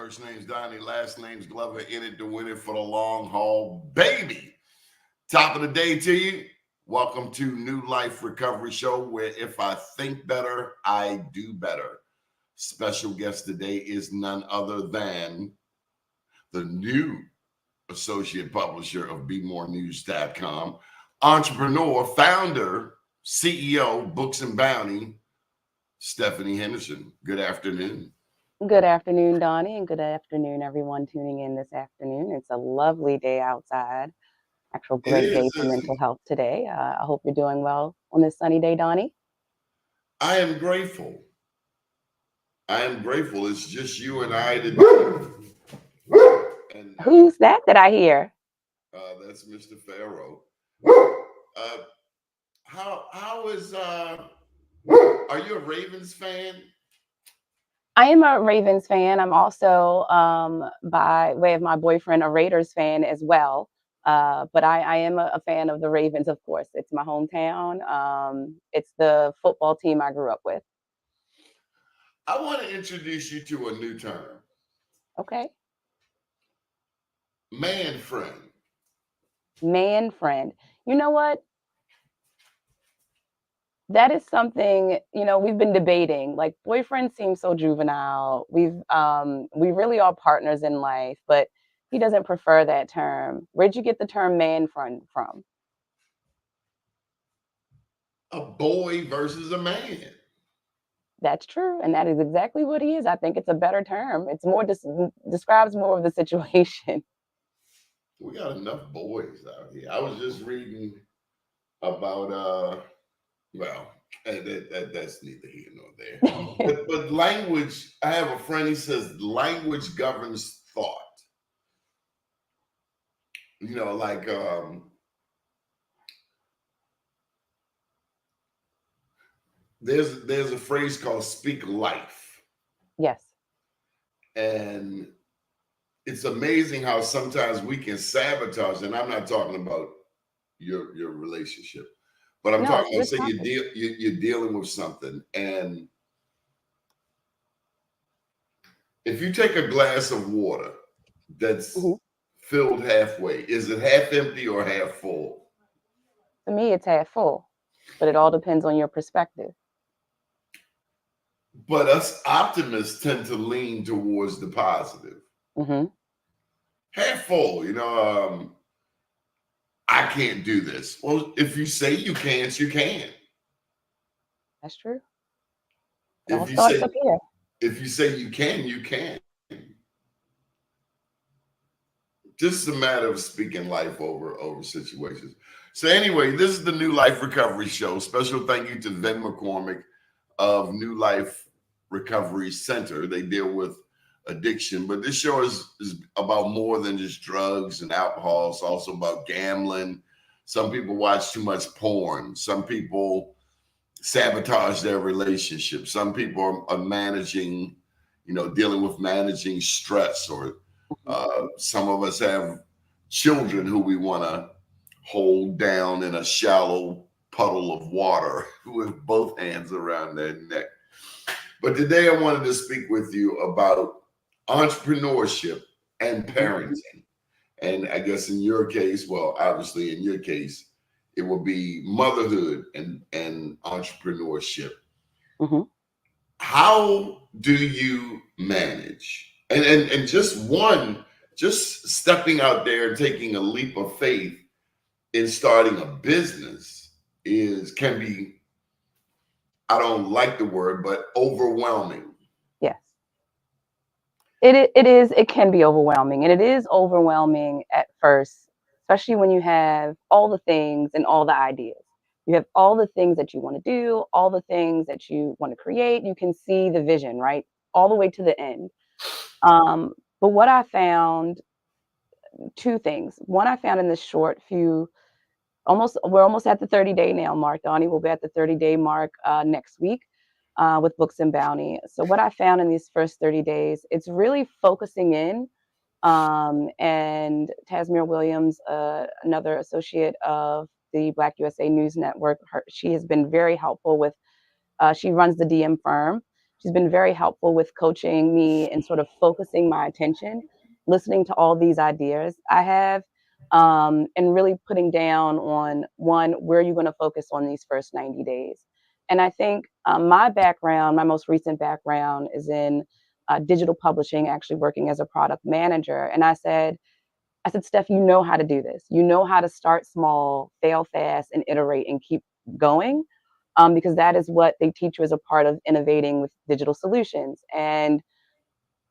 First name's Donnie, last name's Glover. In it to win it for the long haul, baby. Top of the day to you. Welcome to New Life Recovery Show, where if I think better, I do better. Special guest today is none other than the new associate publisher of BeMoreNews.com, entrepreneur, founder, CEO, Books and Bounty, Stephanie Henderson. Good afternoon. Good afternoon, Donnie, and good afternoon, everyone tuning in this afternoon. It's a lovely day outside. Actual It great day is, for isn't mental it? health today. I hope you're doing well on this sunny day, Donnie. I am grateful. I am grateful. It's just you and I today. And Who's that I hear? that's Mr. Farrow. Uh, how is are you a Ravens fan? I am a Ravens fan. I'm also, by way of my boyfriend, a Raiders fan as well. But I am a fan of the Ravens, of course. It's my hometown. It's the football team I grew up with. I want to introduce you to a new term, Okay. man friend. Man friend. You know what? That is something, we've been debating. Like boyfriend seems so juvenile. We really are partners in life, but he doesn't prefer that term. Where'd you get the term man friend from? A boy versus a man. That's true, and that is exactly what he is. I think it's a better term. It's more describes more of the situation. We got enough boys out here. I was just reading about well, that's neither here nor there. But language, I have a friend, he says language governs thought. Like there's a phrase called speak life. Yes. And it's amazing how sometimes we can sabotage, and I'm not talking about your relationship, but I'm No, talking it's about this say topic. you're dealing with something, and if you take a glass of water that's Mhm. filled halfway, is it half empty or half full? To me, it's half full, but it all depends on your perspective. But us optimists tend to lean towards the positive. Hmm. Half full, I can't do this. Well, if you say you can't, you can. That's true. It all If you starts say up here. if you say you can, you can. Just a matter of speaking life over situations. So anyway, this is the New Life Recovery Show. Special thank you to Ven McCormick of New Life Recovery Center. They deal with addiction, but this show is about more than just drugs and alcohol. It's also about gambling. Some people watch too much porn. Some people sabotage their relationship. Some people are managing, dealing with managing stress, or some of us have children who we want to hold down in a shallow puddle of water with both hands around their neck. But today I wanted to speak with you about entrepreneurship and Mhm. parenting. And I guess in your case, well, obviously in your case, it will be motherhood and entrepreneurship. Mhm. How do you manage? And just stepping out there and taking a leap of faith in starting a business is can be, I don't like the word, but overwhelming. Yes. It can be overwhelming, and it is overwhelming at first, especially when you have all the things and all the ideas. You have all the things that you want to do, all the things that you want to create. You can see the vision, right? All the way to the end. But what I found, two things. One, I found in this short few, we're almost at the 30-day now mark, Donnie. We'll be at the 30-day mark next week with Books and Bounty. So what I found in these first 30 days, it's really focusing in. And Tasmir Williams, another associate of the Black USA News Network, she has been very helpful with, she runs the DM firm. She's been very helpful with coaching me and sort of focusing my attention, listening to all these ideas I have, and really putting down on one, where are you going to focus on these first 90 days? And I think my background, my most recent background, is in digital publishing, actually working as a product manager. And I said, Steph, you know how to do this. You know how to start small, fail fast, and iterate and keep going, because that is what they teach you as a part of innovating with digital solutions. And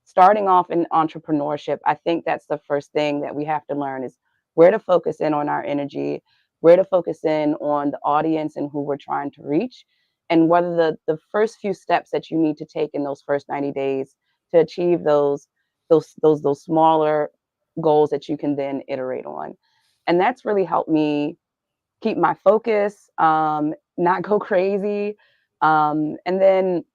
starting off in entrepreneurship, I think that's the first thing that we have to learn is where to focus in on our energy, where to focus in on the audience and who we're trying to reach, and whether the first few steps that you need to take in those first 90 days to achieve those smaller goals that you can then iterate on. And that's really helped me keep my focus, not go crazy. And then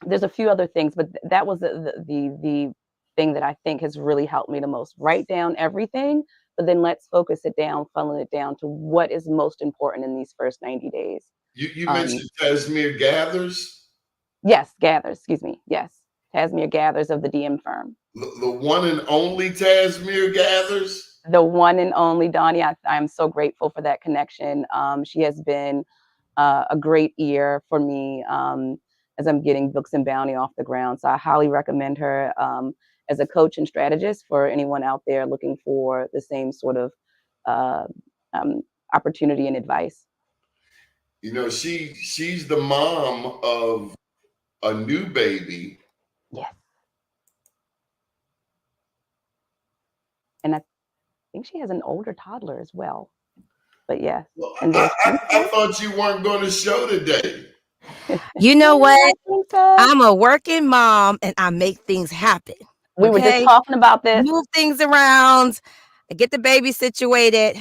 there's a few other things, but that was the thing that I think has really helped me the most. Write down everything, but then let's focus it down, funnel it down to what is most important in these first 90 days. You mentioned Casimir Gathers. Yes, Gathers, excuse me. Yes, Casimir Gathers of the DM firm. The one and only Casimir Gathers? The one and only Donnie. I'm so grateful for that connection. She has been a great ear for me as I'm getting Books and Bounty off the ground. So I highly recommend her as a coach and strategist for anyone out there looking for the same sort of opportunity and advice. You know, she's the mom of a new baby. Yes. And I think she has an older toddler as well. But yeah. Well, And I thought you weren't going to show today. You know what? So. I'm a working mom and I make things happen. We were just talking about this. Move things around, I get the baby situated,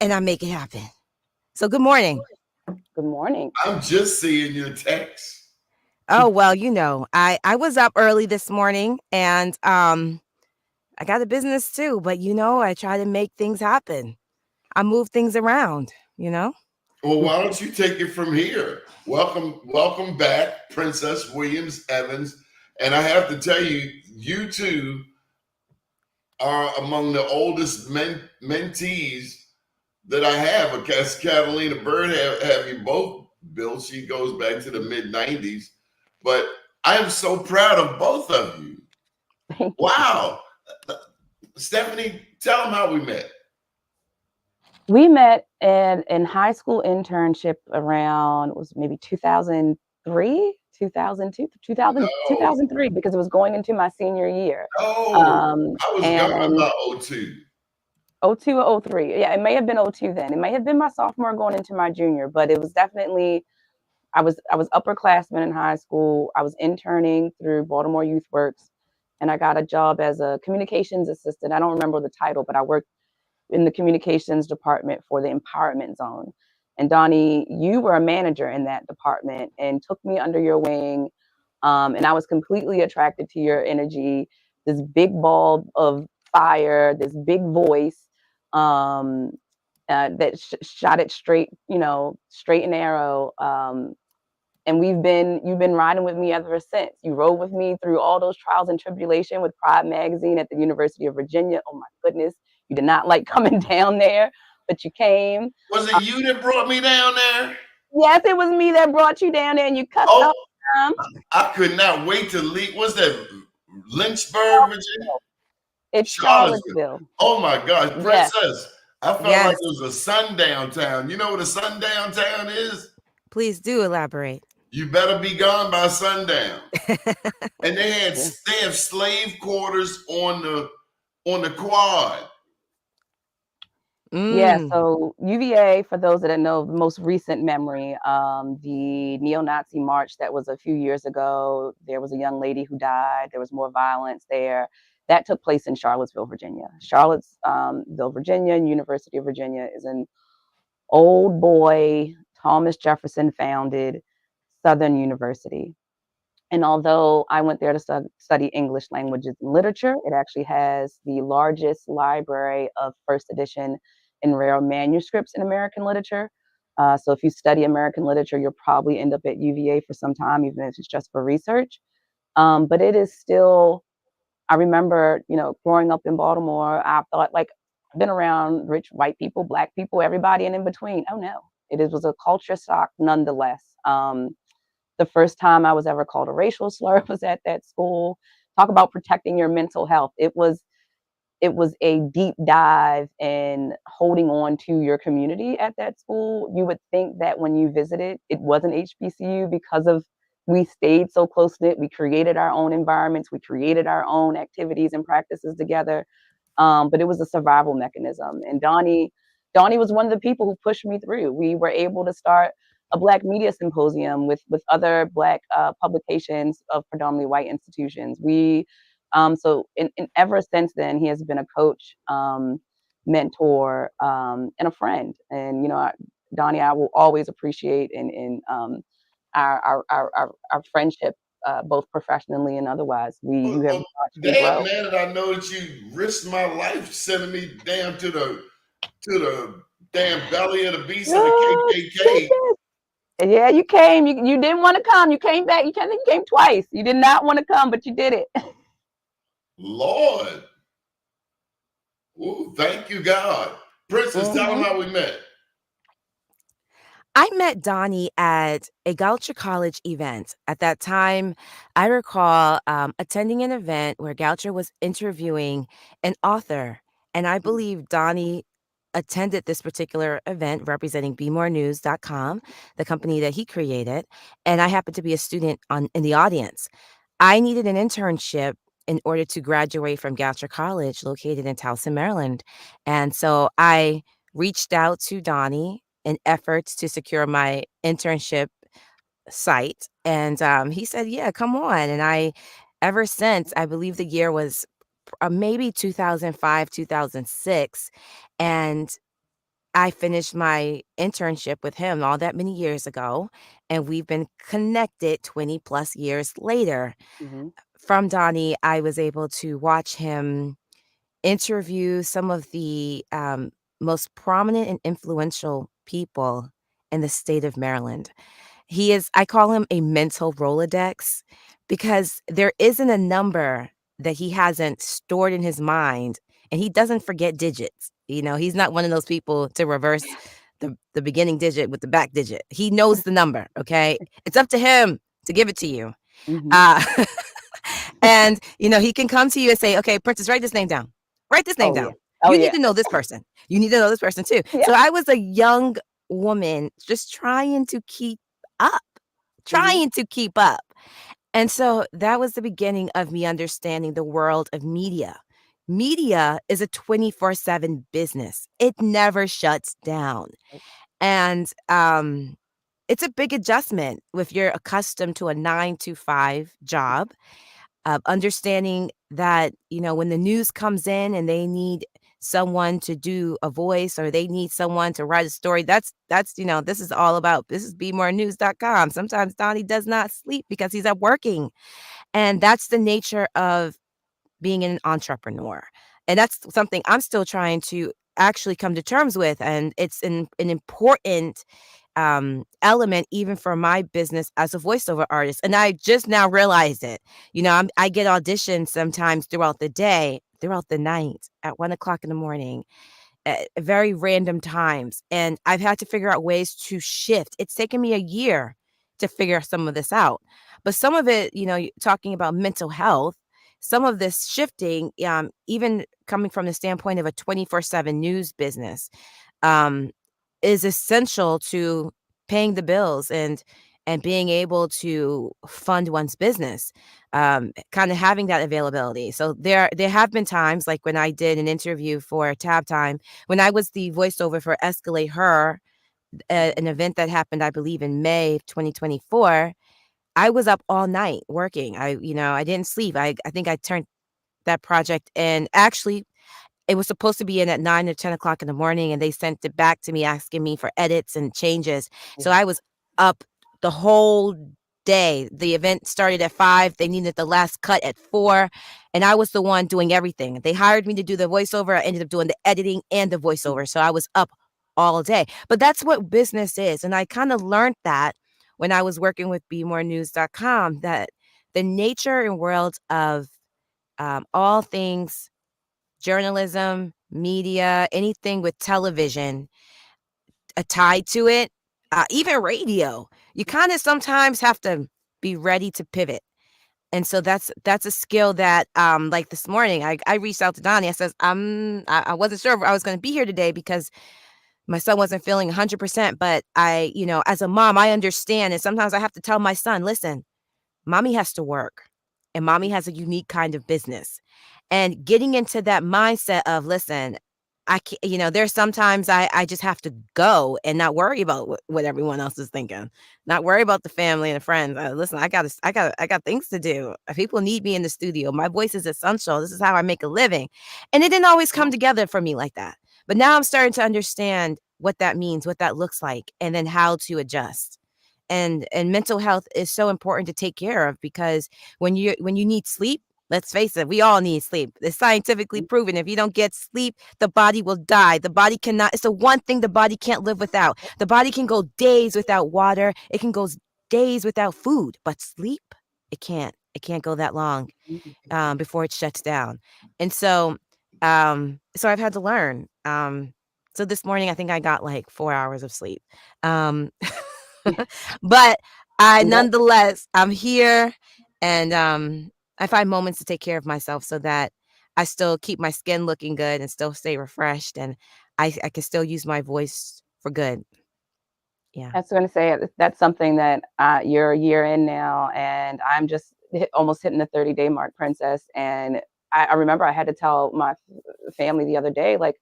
and I make it happen. So good morning. Good morning. I'm just seeing your text. Oh, well, you know, I was up early this morning and I got a business too, but you know, I try to make things happen. I move things around, you know? Well, why don't you take it from here? Welcome back, Princess Williams Evans. And I have to tell you, you two are among the oldest mentees that I have. Because Catalina Bird have you both built. She goes back to the mid-90s. But I am so proud of both of you. Wow. Stephanie, tell them how we met. We met in high school internship around, it was maybe 2003, 2002, 2003, because it was going into my senior year. Oh, I was gone about 02. 02 or 03. Yeah, it may have been 02 then. It may have been my sophomore going into my junior, but it was definitely, I was upperclassman in high school. I was interning through Baltimore Youth Works, and I got a job as a communications assistant. I don't remember the title, but I worked in the communications department for the empowerment zone. And Donnie, you were a manager in that department and took me under your wing. And I was completely attracted to your energy, this big ball of fire, this big voice that shot it straight, straight and narrow. And you've been riding with me ever since. You rode with me through all those trials and tribulation with Pride Magazine at the University of Virginia. Oh my goodness. You did not like coming down there, but you came. Was it you that brought me down there? Yes, it was me that brought you down there, and you cut up. I could not wait to leave. What's that? Lynchburg, Virginia? It's Charlottesville. Oh my gosh, Princess. Yes. I felt like it was a sundown town. You know what a sundown town is? Please do elaborate. You better be gone by sundown. And they have slave quarters on the quad. Yeah, so UVA, for those that know, the most recent memory, the neo-Nazi march that was a few years ago, there was a young lady who died. There was more violence there. That took place in Charlottesville, Virginia. Charlottesville, Virginia, and University of Virginia is an old boy, Thomas Jefferson founded Southern University. And although I went there to study English languages and literature, it actually has the largest library of first edition and rare manuscripts in American literature. So if you study American literature, you'll probably end up at UVA for some time, even if it's just for research. But it is still, I remember, growing up in Baltimore, I thought like I've been around rich white people, black people, everybody and in between. Oh no, was a culture shock nonetheless. The first time I was ever called a racial slur was at that school. Talk about protecting your mental health. It was a deep dive in holding on to your community at that school. You would think that when you visited, it wasn't HBCU because of we stayed so close knit. We created our own environments. We created our own activities and practices together. But it was a survival mechanism. And Donnie was one of the people who pushed me through. We were able to start a Black media symposium with other Black publications of predominantly white institutions. So ever since then, he has been a coach, mentor, and a friend. And Donnie, I will always appreciate our friendship, both professionally and otherwise. You have watched me Damn, grow. man, and I know that you risked my life sending me down to the damn belly of the beast of the Oh, KKK. goodness. Yeah, you came. You didn't want to come. You came back. You came twice. You did not want to come, but you did it. Lord. Ooh, thank you, God. Princess, tell them Mhm. how we met. I met Donnie at a Goucher College event. At that time, I recall attending an event where Goucher was interviewing an author. And I believe Donnie attended this particular event representing BeMoreNews.com, the company that he created. And I happened to be a student in the audience. I needed an internship in order to graduate from Goucher College, located in Towson, Maryland. And so I reached out to Donnie in efforts to secure my internship site. And he said, yeah, come on. And ever since, I believe the year was maybe 2005, 2006. And I finished my internship with him all that many years ago. And we've been connected 20 plus years later. Mhm. From Donnie, I was able to watch him interview some of the most prominent and influential people in the state of Maryland. I call him a mental Rolodex because there isn't a number that he hasn't stored in his mind, and he doesn't forget digits. He's not one of those people to reverse the beginning digit with the back digit. He knows the number, okay? It's up to him to give it to you. Mhm. Uh, and, he can come to you and say, okay, Princess, write this name down. Write this name Oh yeah. down. Oh You need yeah. to know this person. You need to know this person too. Yeah. So I was a young woman just trying to keep up, Mhm. trying to keep up. And so that was the beginning of me understanding the world of media. Media is a 24/7 business. It never shuts down. And it's a big adjustment if you're accustomed to a 9 to 5 job, understanding that, when the news comes in and they need someone to do a voice or they need someone to write a story, this is all about, this is BeMoreNews.com. Sometimes Donnie does not sleep because he's up working. And that's the nature of being an entrepreneur. And that's something I'm still trying to actually come to terms with. And it's an important element even for my business as a voiceover artist. And I just now realized it. I get auditions sometimes throughout the day, throughout the night, at 1 o'clock in the morning, at very random times. And I've had to figure out ways to shift. It's taken me a year to figure some of this out. But some of it, talking about mental health, some of this shifting, even coming from the standpoint of a 24/7 news business, um, is essential to paying the bills and being able to fund one's business, kind of having that availability. So there have been times like when I did an interview for Tab Time, when I was the voiceover for Escalate Her, an event that happened, I believe, in May of 2024. I was up all night working. I didn't sleep. I think I turned that project in. Actually, it was supposed to be in at 9 or 10 o'clock in the morning, and they sent it back to me asking me for edits and changes. So Yeah. I was up the whole day. The event started at 5. They needed the last cut at 4, and I was the one doing everything. They hired me to do the voiceover. I ended up doing the editing and the voiceover. So I was up all day. But that's what business is. And I kind of learned that when I was working with BeMoreNews.com, that the nature and world of all things journalism, media, anything with television tied to it, even radio, you kind of sometimes have to be ready to pivot. And so that's a skill that, like this morning, I reached out to Donnie. I says, I wasn't sure if I was going to be here today because my son wasn't feeling 100%. But as a mom, I understand. And sometimes I have to tell my son, listen, mommy has to work and mommy has a unique kind of business. And getting into that mindset of, listen, I can't, there's sometimes I just have to go and not worry about what everyone else is thinking, not worry about the family and the friends. Listen, I got things to do. People need me in the studio. My voice is essential. This is how I make a living. And it didn't always come together for me like that. But now I'm starting to understand what that means, what that looks like, and then how to adjust. And mental health is so important to take care of, because when you need sleep, let's face it, we all need sleep. It's scientifically proven. If you don't get sleep, the body will die. The body cannot, it's the one thing the body can't live without. The body can go days without water. It can go days without food, but sleep, it can't. It can't go that long before it shuts down. And so I've had to learn. So this morning, I think I got like 4 hours of sleep. But nonetheless, I'm here, and I find moments to take care of myself so that I still keep my skin looking good and still stay refreshed, and I can still use my voice for good. Yeah. I was going to say that's something that you're a year in now, and I'm just almost hitting the 30-day mark, Princess. And I remember I had to tell my family the other day, like,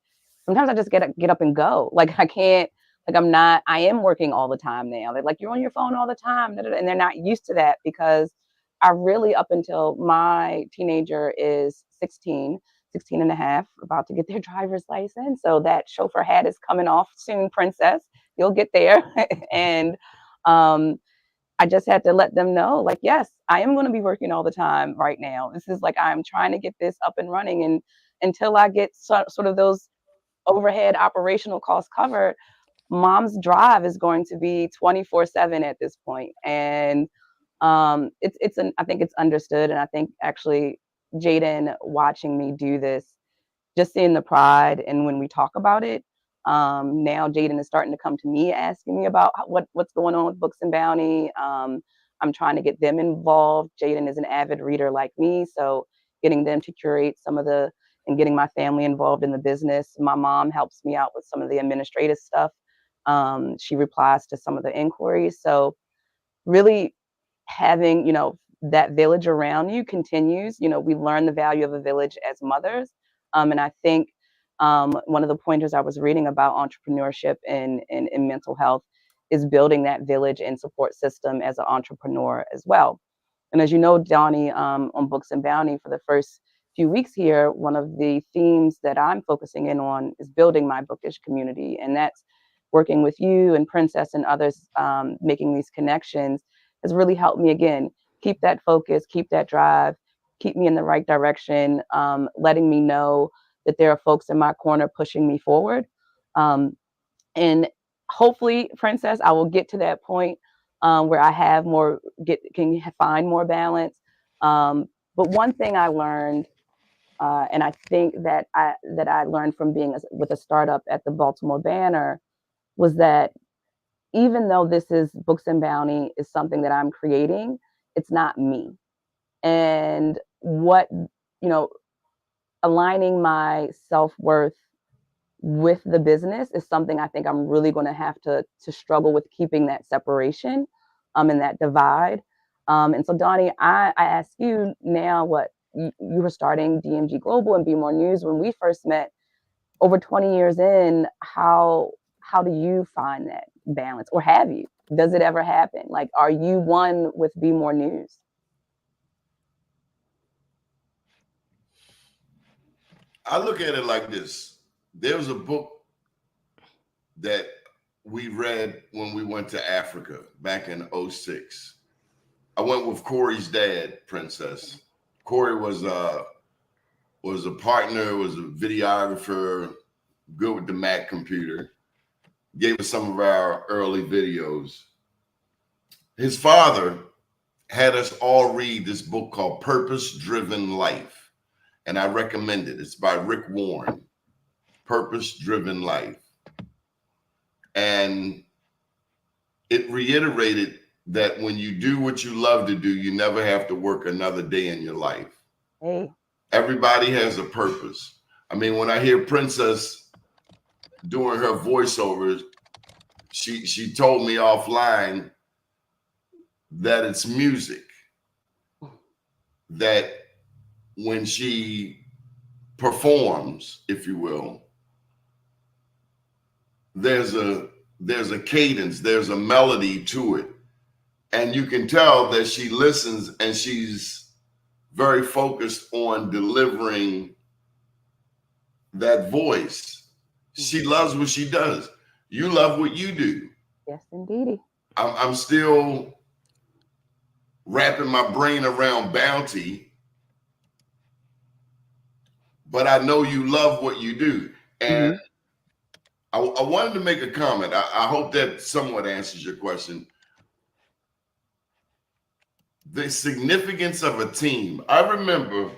sometimes I just get up and go. Like, I can't, like, I am working all the time now. They're like, you're on your phone all the time. And they're not used to that, because I really, up until my teenager is 16 and a half, about to get their driver's license. So that chauffeur hat is coming off soon, Princess. You'll get there. And I just had to let them know, like, yes, I am going to be working all the time right now. This is like, I'm trying to get this up and running. And until I get sort of those overhead operational costs covered, mom's drive is going to be 24/7 at this point. And I think it's understood. And I think actually Jaden watching me do this, just seeing the pride, and when we talk about it, now Jaden is starting to come to me asking me about what's going on with Books and Bounty. I'm trying to get them involved. Jaden is an avid reader like me, so getting them to curate some of and getting my family involved in the business. My mom helps me out with some of the administrative stuff. She replies to some of the inquiries. So really having, that village around you continues. We learn the value of a village as mothers. And I think one of the pointers I was reading about entrepreneurship and mental health is building that village and support system as an entrepreneur as well. And as you know, Donnie, on Books and Bounty, for the first few weeks here, one of the themes that I'm focusing in on is building my bookish community. And that's working with you and Princess and others, making these connections has really helped me, again, keep that focus, keep that drive, keep me in the right direction, letting me know that there are folks in my corner pushing me forward. And hopefully, Princess, I will get to that point where I have can find more balance. But one thing I learned, and I think that I learned from being with a startup at the Baltimore Banner, was that even though this is Books and Bounty is something that I'm creating, it's not me. And aligning my self-worth with the business is something I think I'm really going to have to struggle with, keeping that separation and that divide. And so, Donnie, I ask you now, you were starting DMG Global and Be More News when we first met over 20 years in. How do you find that balance, or have you? Does it ever happen? Like, are you one with Be More News? I look at it like this. There was a book that we read when we went to Africa back in 2006. I went with Corey's dad, Princess. Corey was a partner, was a videographer, good with the Mac computer. Gave us some of our early videos. His father had us all read this book called Purpose Driven Life. And I recommend it. It's by Rick Warren, Purpose Driven Life. And it reiterated that when you do what you love to do, you never have to work another day in your life. Hey. Everybody has a purpose. I mean, when I hear Princess doing her voiceovers, she told me offline that it's music. That when she performs, if you will, there's a cadence, there's a melody to it. And you can tell that she listens and she's very focused on delivering that voice. She loves what she does. You love what you do. Yes, indeedy. I'm still wrapping my brain around bounty, but I know you love what you do. And I wanted to make a comment. I hope that somewhat answers your question. The significance of a team. I remember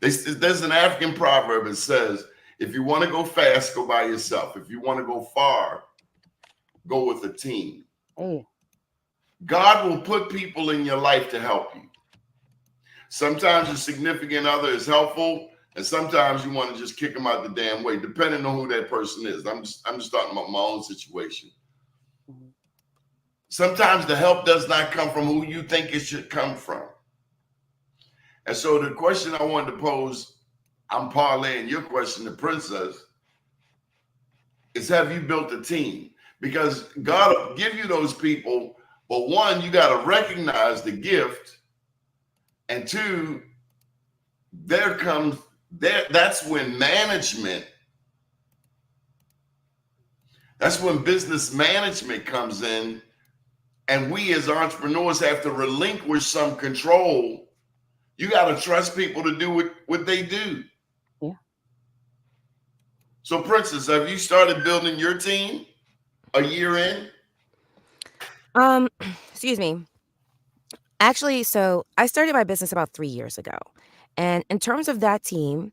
there's an African proverb that says, if you want to go fast, go by yourself. If you want to go far, go with a team. Hey. God will put people in your life to help you. Sometimes your significant other is helpful, and sometimes you want to just kick them out the damn way, depending on who that person is. I'm just talking about my own situation. Sometimes the help does not come from who you think it should come from. And so the question I wanted to pose, I'm parlaying your question to Princess, is have you built a team? Because God will give you those people, but one, you got to recognize the gift, and two, that's when management, that's when business management comes in, and we as entrepreneurs have to relinquish some control. You got to trust people to do what they do. Yeah. So, Princess, have you started building your team a year in? Excuse me. Actually, so I started my business about 3 years ago. And in terms of that team,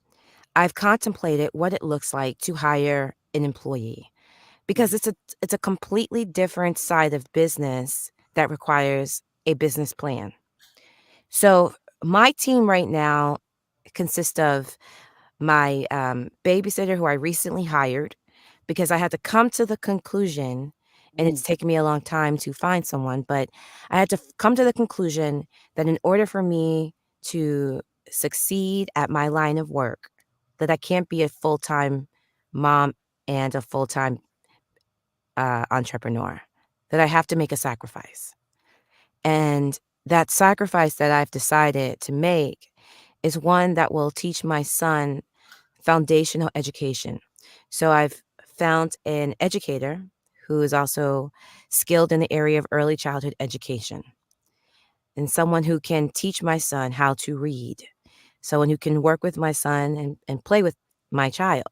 I've contemplated what it looks like to hire an employee, because it's a completely different side of business that requires a business plan. So my team right now consists of my babysitter, who I recently hired, because I had to come to the conclusion, and it's taken me a long time to find someone, but I had to come to the conclusion that in order for me to succeed at my line of work, that I can't be a full-time mom and a full-time entrepreneur, that I have to make a sacrifice. And that sacrifice that I've decided to make is one that will teach my son foundational education. So I've found an educator who is also skilled in the area of early childhood education, and someone who can teach my son how to read, someone who can work with my son and play with my child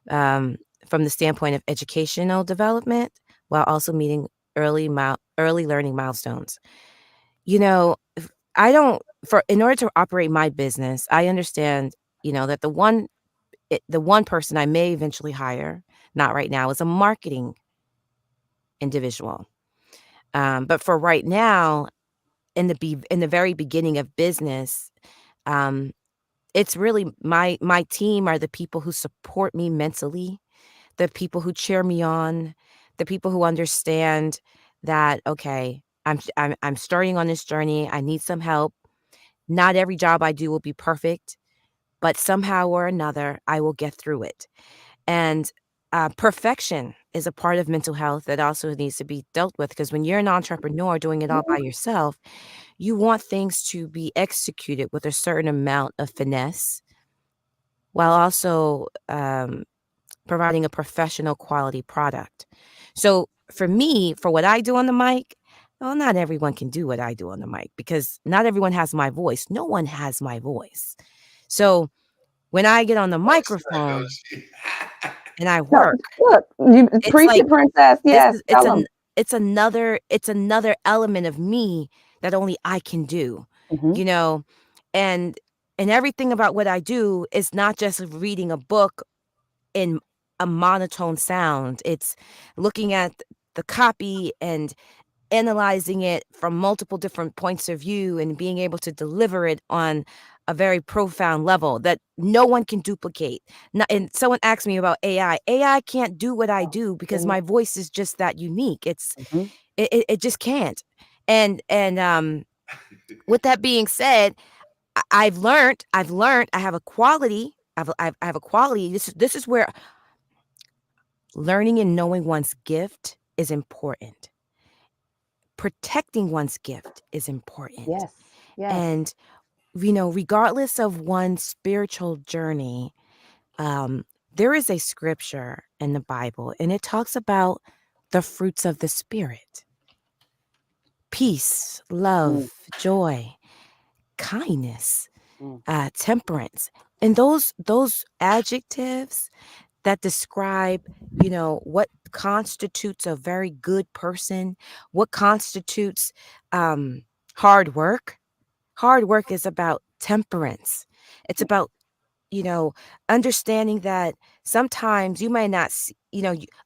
from the standpoint of educational development, while also meeting early learning milestones. You know, in order to operate my business, I understand, that the one person I may eventually hire, not right now, is a marketing individual. But for right now, in the very beginning of business, it's really my team are the people who support me mentally, the people who cheer me on, the people who understand that, okay, I'm starting on this journey. I need some help. Not every job I do will be perfect, but somehow or another, I will get through it. And perfection is a part of mental health that also needs to be dealt with, because when you're an entrepreneur doing it all by yourself, you want things to be executed with a certain amount of finesse, while also providing a professional quality product. So for me, for what I do on the mic, well, not everyone can do what I do on the mic, because not everyone has my voice. No one has my voice. So when I get on the microphone and I work, Look, you preach like it, Princess. Yes, tell them. it's another element of me that only I can do, Mhm. you know, and everything about what I do is not just reading a book in a monotone sound. It's looking at the copy and analyzing it from multiple different points of view and being able to deliver it on a very profound level that no one can duplicate. And someone asked me about AI. AI can't do what I Oh, do because goodness. my voice is just that unique. Mhm. It just can't. And with that being said, I've learned I have a quality. I have a quality. This is where learning and knowing one's gift is important. Protecting one's gift is important. Yes. Yes. And, regardless of one's spiritual journey, um, there is a scripture in the Bible, and it talks about the fruits of the Spirit: peace, Mm, love, joy, kindness, mm. temperance. And those adjectives that describe, what constitutes a very good person, what constitutes um, hard work. Hard work is about temperance. It's about, you know, understanding that sometimes you might not see,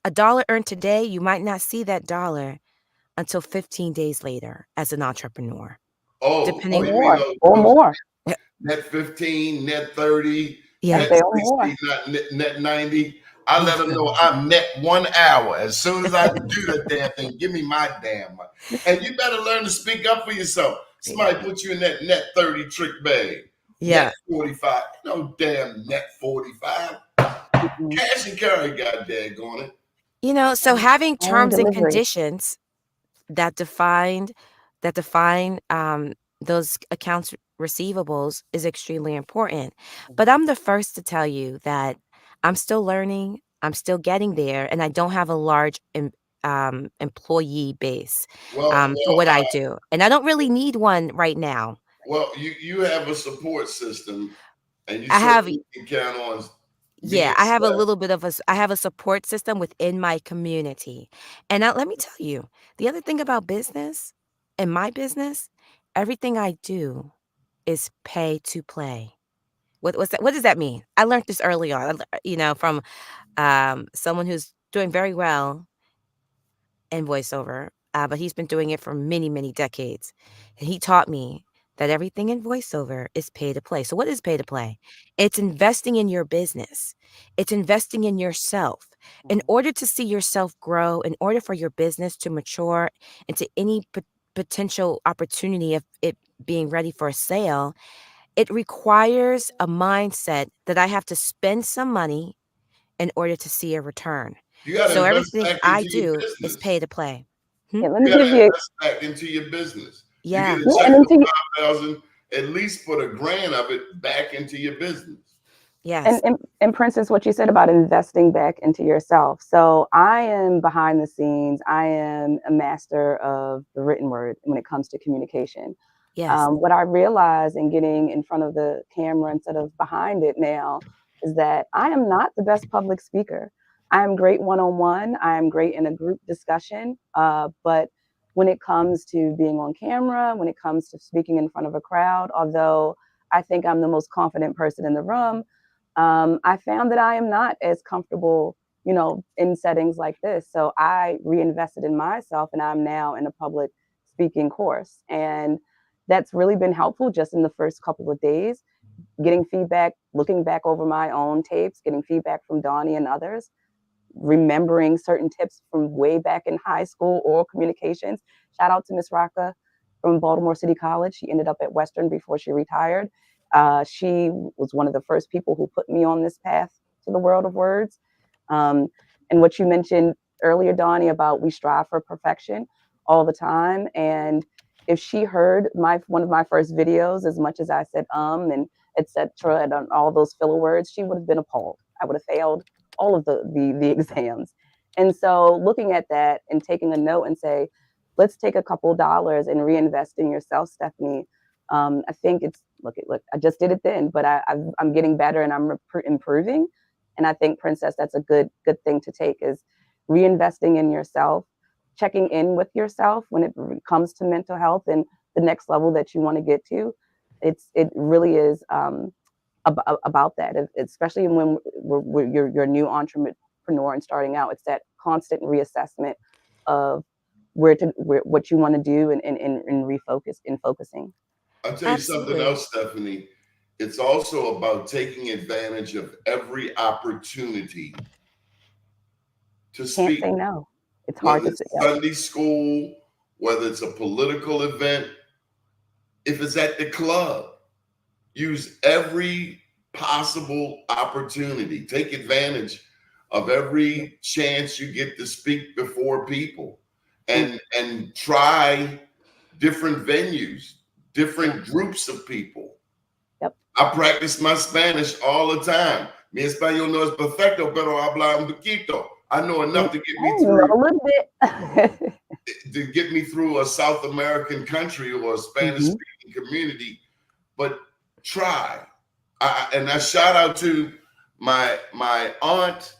a dollar earned today, you might not see that dollar until 15 days later as an entrepreneur, Oh, depending. you mean More or those more. Yeah. net 15, net 30, I Yeah. net say or 60, more. not net 90? I let Yeah. them know I'm net 1 hour. As soon as I do that damn thing, give me my damn money. And you better learn to speak up for yourself. Somebody put you in that net 30 trick bag. Net Yeah. 45. No damn net 45. Mhm. Cash and carry, god daggone it. So having Home terms and delivery. conditions that defined that define those accounts receivables is extremely important. But I'm the first to tell you that I'm still learning, I'm still getting there, and I don't have a large employee base for what I do, and I don't really need one right now. You have a support system, and you I have certainly can count on me Yeah, and I have a Steph. little bit of I have a support system within my community. And now let me tell you, the other thing about business, in my business, everything I do is pay to play. What does that mean? I learned this early on, from someone who's doing very well in voiceover, but he's been doing it for many, many decades. And he taught me that everything in voiceover is pay to play. So, what is pay to play? It's investing in your business, it's investing in yourself. In Mhm. order to see yourself grow, in order for your business to mature into any potential opportunity of it being ready for a sale, it requires a mindset that I have to spend some money in order to see a return. You got to So invest everything back I into your do is business. pay to play. Hmm? Yeah, let me You got give to you. invest back into your business. You get Yeah. a Yeah, check and for into 5,000. At least put a grand of it back into your business. Yes. and Princess, what you said about investing back into yourself. So I am behind the scenes. I am a master of the written word when it comes to communication. Yes. What I realize in getting in front of the camera instead of behind it now is that I am not the best public speaker. I am great one on one. I am great in a group discussion. But when it comes to being on camera, when it comes to speaking in front of a crowd, although I think I'm the most confident person in the room, I found that I am not as comfortable, in settings like this. So I reinvested in myself, and I'm now in a public speaking course. And that's really been helpful just in the first couple of days, getting feedback, looking back over my own tapes, getting feedback from Donnie and others, remembering certain tips from way back in high school, oral communications. Shout out to Miss Rocca from Baltimore City College. She ended up at Western before she retired. She was one of the first people who put me on this path to the world of words. Um, and what you mentioned earlier, Donnie, about we strive for perfection all the time. And if she heard one of my first videos, as much as I said and etc. and all those filler words, she would have been appalled. I would have failed all of the exams. And so looking at that and taking a note and say, let's take a couple dollars and reinvest in yourself, Stephanie. I think it's look. I just did it then, but I'm getting better and I'm improving. And I think, Princess, that's a good thing to take is reinvesting in yourself, checking in with yourself when it comes to mental health, and the next level that you want to get to, it really is about that, especially when you're a new entrepreneur and starting out. It's that constant reassessment of what you want to do and focusing. I'll tell you something Absolutely. else, Stephanie. It's also about taking advantage of every opportunity to Can't speak, say no. It's hard whether to say. it's Sunday school, whether it's a political event, if it's at the club. Use every possible opportunity. Take advantage of every chance you get to speak before people, and try different venues, different groups of people. Yep. I practice my Spanish all the time. Mi español no es perfecto, pero habla un poquito. I know enough to get me through A little bit. a South American country or a Spanish speaking community, but try. And I shout out to my aunt,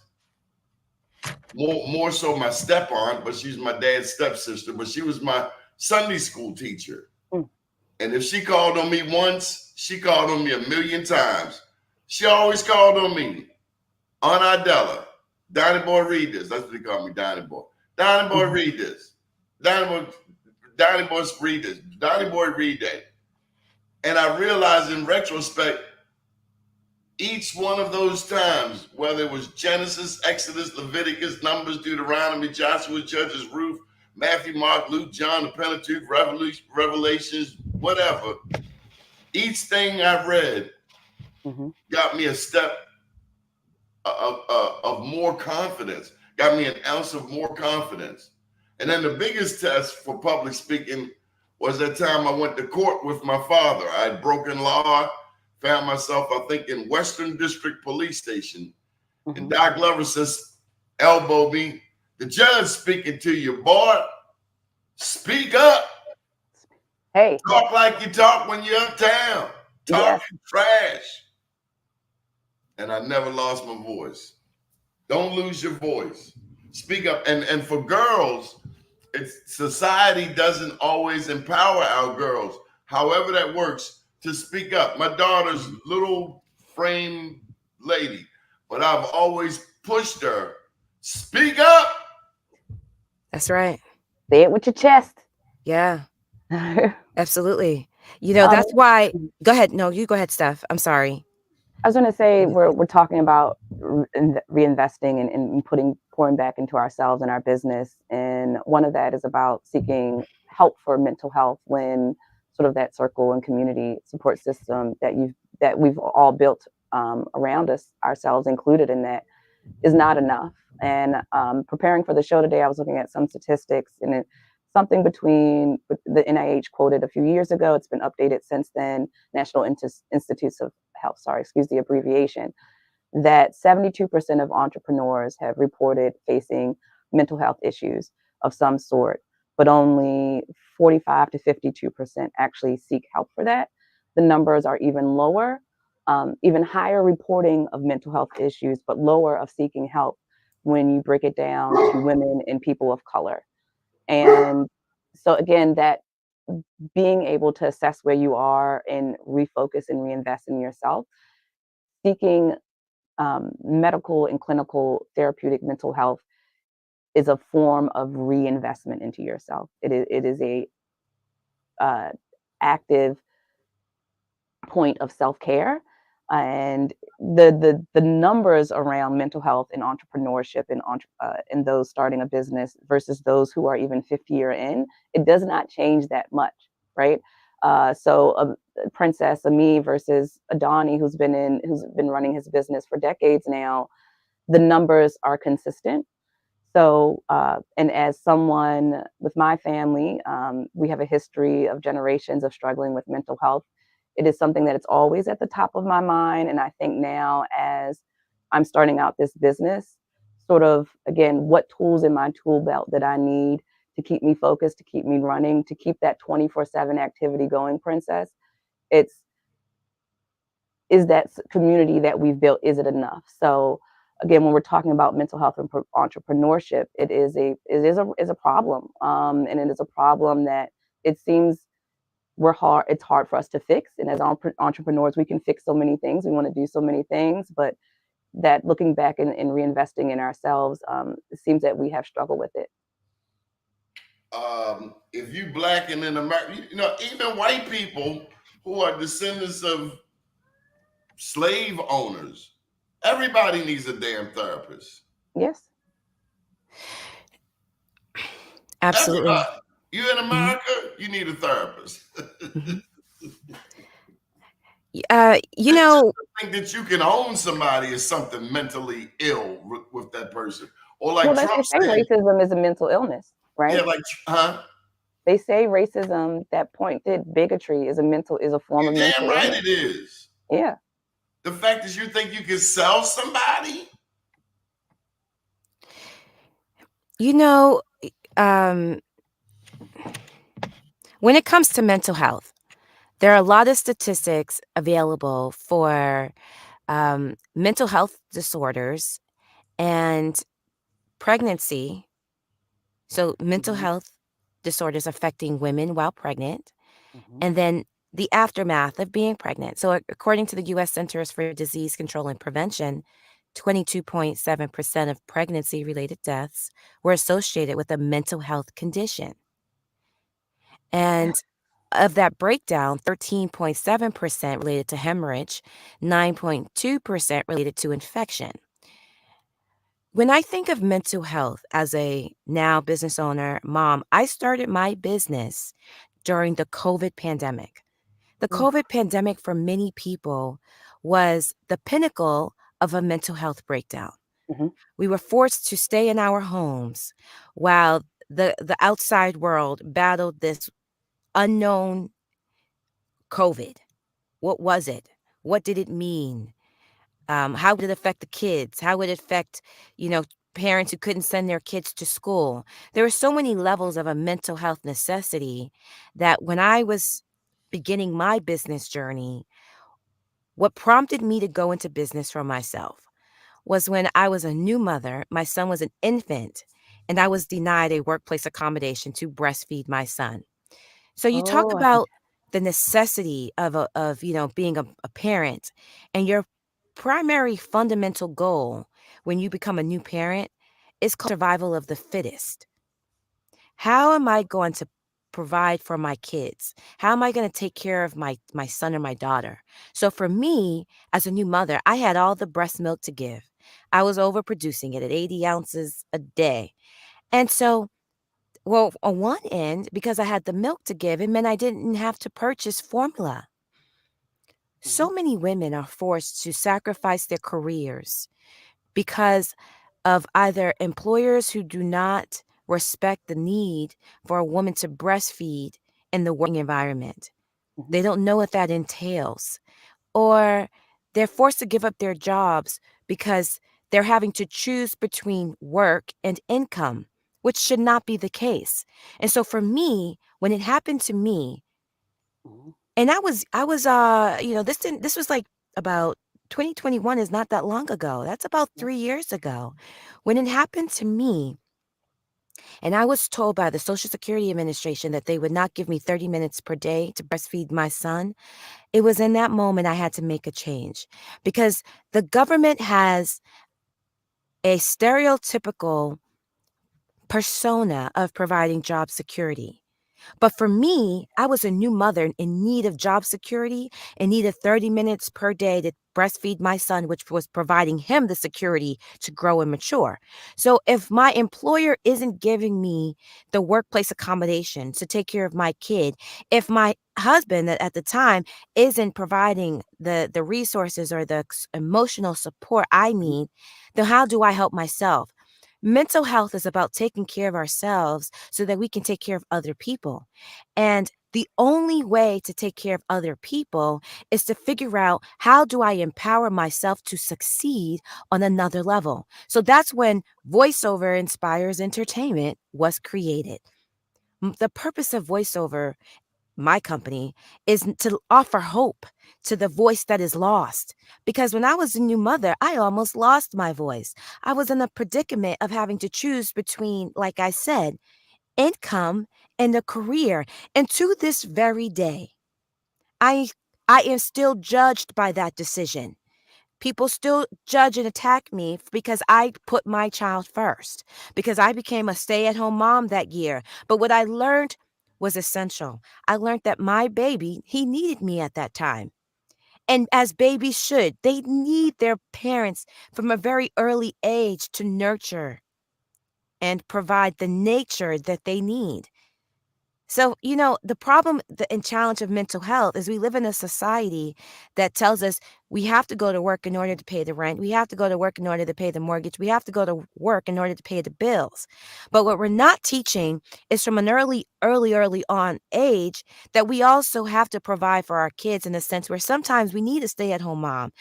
more so my step aunt, but she's my dad's stepsister, but she was my Sunday school teacher. And if she called on me once, she called on me a million times. She always called on me. Aunt Idella, Donnie Boy, read this. That's what they call me, Donnie Boy. Donnie Boy, read this. Donnie Boy, read this. Donnie Boy, read that. And I realized in retrospect, each one of those times, whether it was Genesis, Exodus, Leviticus, Numbers, Deuteronomy, Joshua, Judges, Ruth, Matthew, Mark, Luke, John, the Pentateuch, Revelations, whatever, each thing I read got me a step of more confidence, got me an ounce of more confidence. And then the biggest test for public speaking was that time I went to court with my father. I had broken law, found myself, I think, in Western District Police Station. And Doc Glover says, elbow me, the judge speaking to you, boy, speak up. Hey. Talk like you talk when you're uptown. Talking trash. And I never lost my voice. Don't lose your voice. Speak up. And for girls, society doesn't always empower our girls, however that works, to speak up. My daughter's little frame lady, but I've always pushed her. Speak up. That's right. Say it with your chest. Yeah. Absolutely. You know, that's why. Go ahead. No, you go ahead, Steph. I'm sorry. I was going to say we're talking about reinvesting and pouring back into ourselves and our business, and one of that is about seeking help for mental health when sort of that circle and community support system that we've all built around us, ourselves included in that, is not enough. And preparing for the show today, I was looking at some statistics, and something between the NIH quoted a few years ago. It's been updated since then. National Institutes of Health, excuse the abbreviation, that 72% of entrepreneurs have reported facing mental health issues of some sort, but only 45 to 52% actually seek help for that. The numbers are even lower, even higher reporting of mental health issues, but lower of seeking help when you break it down to women and people of color. And so again, that being able to assess where you are and refocus and reinvest in yourself, seeking medical and clinical therapeutic mental health is a form of reinvestment into yourself. It is a active point of self-care. And the numbers around mental health and entrepreneurship and those starting a business versus those who are even 50 years in, it does not change that much, right? So Princess Ami versus Adani, who's been running his business for decades now, the numbers are consistent. So, and as someone with my family, we have a history of generations of struggling with mental health. It is something that it's always at the top of my mind. And I think now, as I'm starting out this business, sort of, again, what tools in my tool belt that I need to keep me focused, to keep me running, to keep that 24/7 activity going, Princess? Is that community that we've built, is it enough? So again, when we're talking about mental health and entrepreneurship, it is a problem. And it is a problem that it seems it's hard for us to fix. And as entrepreneurs, we can fix so many things. We want to do so many things, but that looking back and reinvesting in ourselves, it seems that we have struggled with it. If you black and in America, even white people who are descendants of slave owners, everybody needs a damn therapist. Yes. Absolutely. You in America, you need a therapist. Mm-hmm. Think that you can own somebody is something mentally ill with that person, or like Well, Trump they say said, racism is a mental illness, right? yeah, like, huh? They say racism, that pointed bigotry, is a form of You're mental damn right illness. it is. Yeah. The fact that you think you can sell somebody. When it comes to mental health, there are a lot of statistics available for mental health disorders and pregnancy. So, mental health disorders affecting women while pregnant, and then the aftermath of being pregnant. So, according to the U.S. Centers for Disease Control and Prevention, 22.7% of pregnancy related deaths were associated with a mental health condition. And of that breakdown, 13.7% related to hemorrhage, 9.2% related to infection. When I think of mental health as a now business owner, mom, I started my business during the COVID pandemic. The COVID pandemic for many people was the pinnacle of a mental health breakdown. We were forced to stay in our homes while the outside world battled this unknown COVID. What was it? What did it mean? How would it affect the kids? How would it affect, parents who couldn't send their kids to school? There were so many levels of a mental health necessity that when I was beginning my business journey, what prompted me to go into business for myself was when I was a new mother, my son was an infant, and I was denied a workplace accommodation to breastfeed my son. So you talk about the necessity of being a parent, and your primary fundamental goal when you become a new parent is called survival of the fittest. How am I going to provide for my kids? How am I going to take care of my son or my daughter? So for me, as a new mother, I had all the breast milk to give. I was overproducing it at 80 ounces a day. And so, well, on one end, because I had the milk to give, it meant I didn't have to purchase formula. So many women are forced to sacrifice their careers because of either employers who do not respect the need for a woman to breastfeed in the working environment. They don't know what that entails. Or they're forced to give up their jobs because they're having to choose between work and income, which should not be the case. And so for me, when it happened to me, and I was this was like about 2021 is not that long ago. That's about 3 years ago. When it happened to me, and I was told by the Social Security Administration that they would not give me 30 minutes per day to breastfeed my son, it was in that moment I had to make a change because the government has a stereotypical persona of providing job security. But for me, I was a new mother in need of job security and needed 30 minutes per day to breastfeed my son, which was providing him the security to grow and mature. So if my employer isn't giving me the workplace accommodation to take care of my kid, if my husband at the time isn't providing the resources or the emotional support I need, then how do I help myself? Mental health is about taking care of ourselves so that we can take care of other people. And the only way to take care of other people is to figure out how do I empower myself to succeed on another level. So that's when Voiceover Inspires Entertainment was created. The purpose of voiceover, my company, is to offer hope to the voice that is lost. Because when I was a new mother, I almost lost my voice. I was in a predicament of having to choose between, like I said, income, and a career. And to this very day, I I am still judged by that decision. People still judge and attack me because I put my child first, because I became a stay at home mom that year. But what I learned was essential. I learned that my baby, he needed me at that time. And as babies should, they need their parents from a very early age to nurture and provide the nature that they need. So, the problem and challenge of mental health is we live in a society that tells us we have to go to work in order to pay the rent. We have to go to work in order to pay the mortgage. We have to go to work in order to pay the bills. But what we're not teaching is from an early on age that we also have to provide for our kids in a sense where sometimes we need a stay at home mom.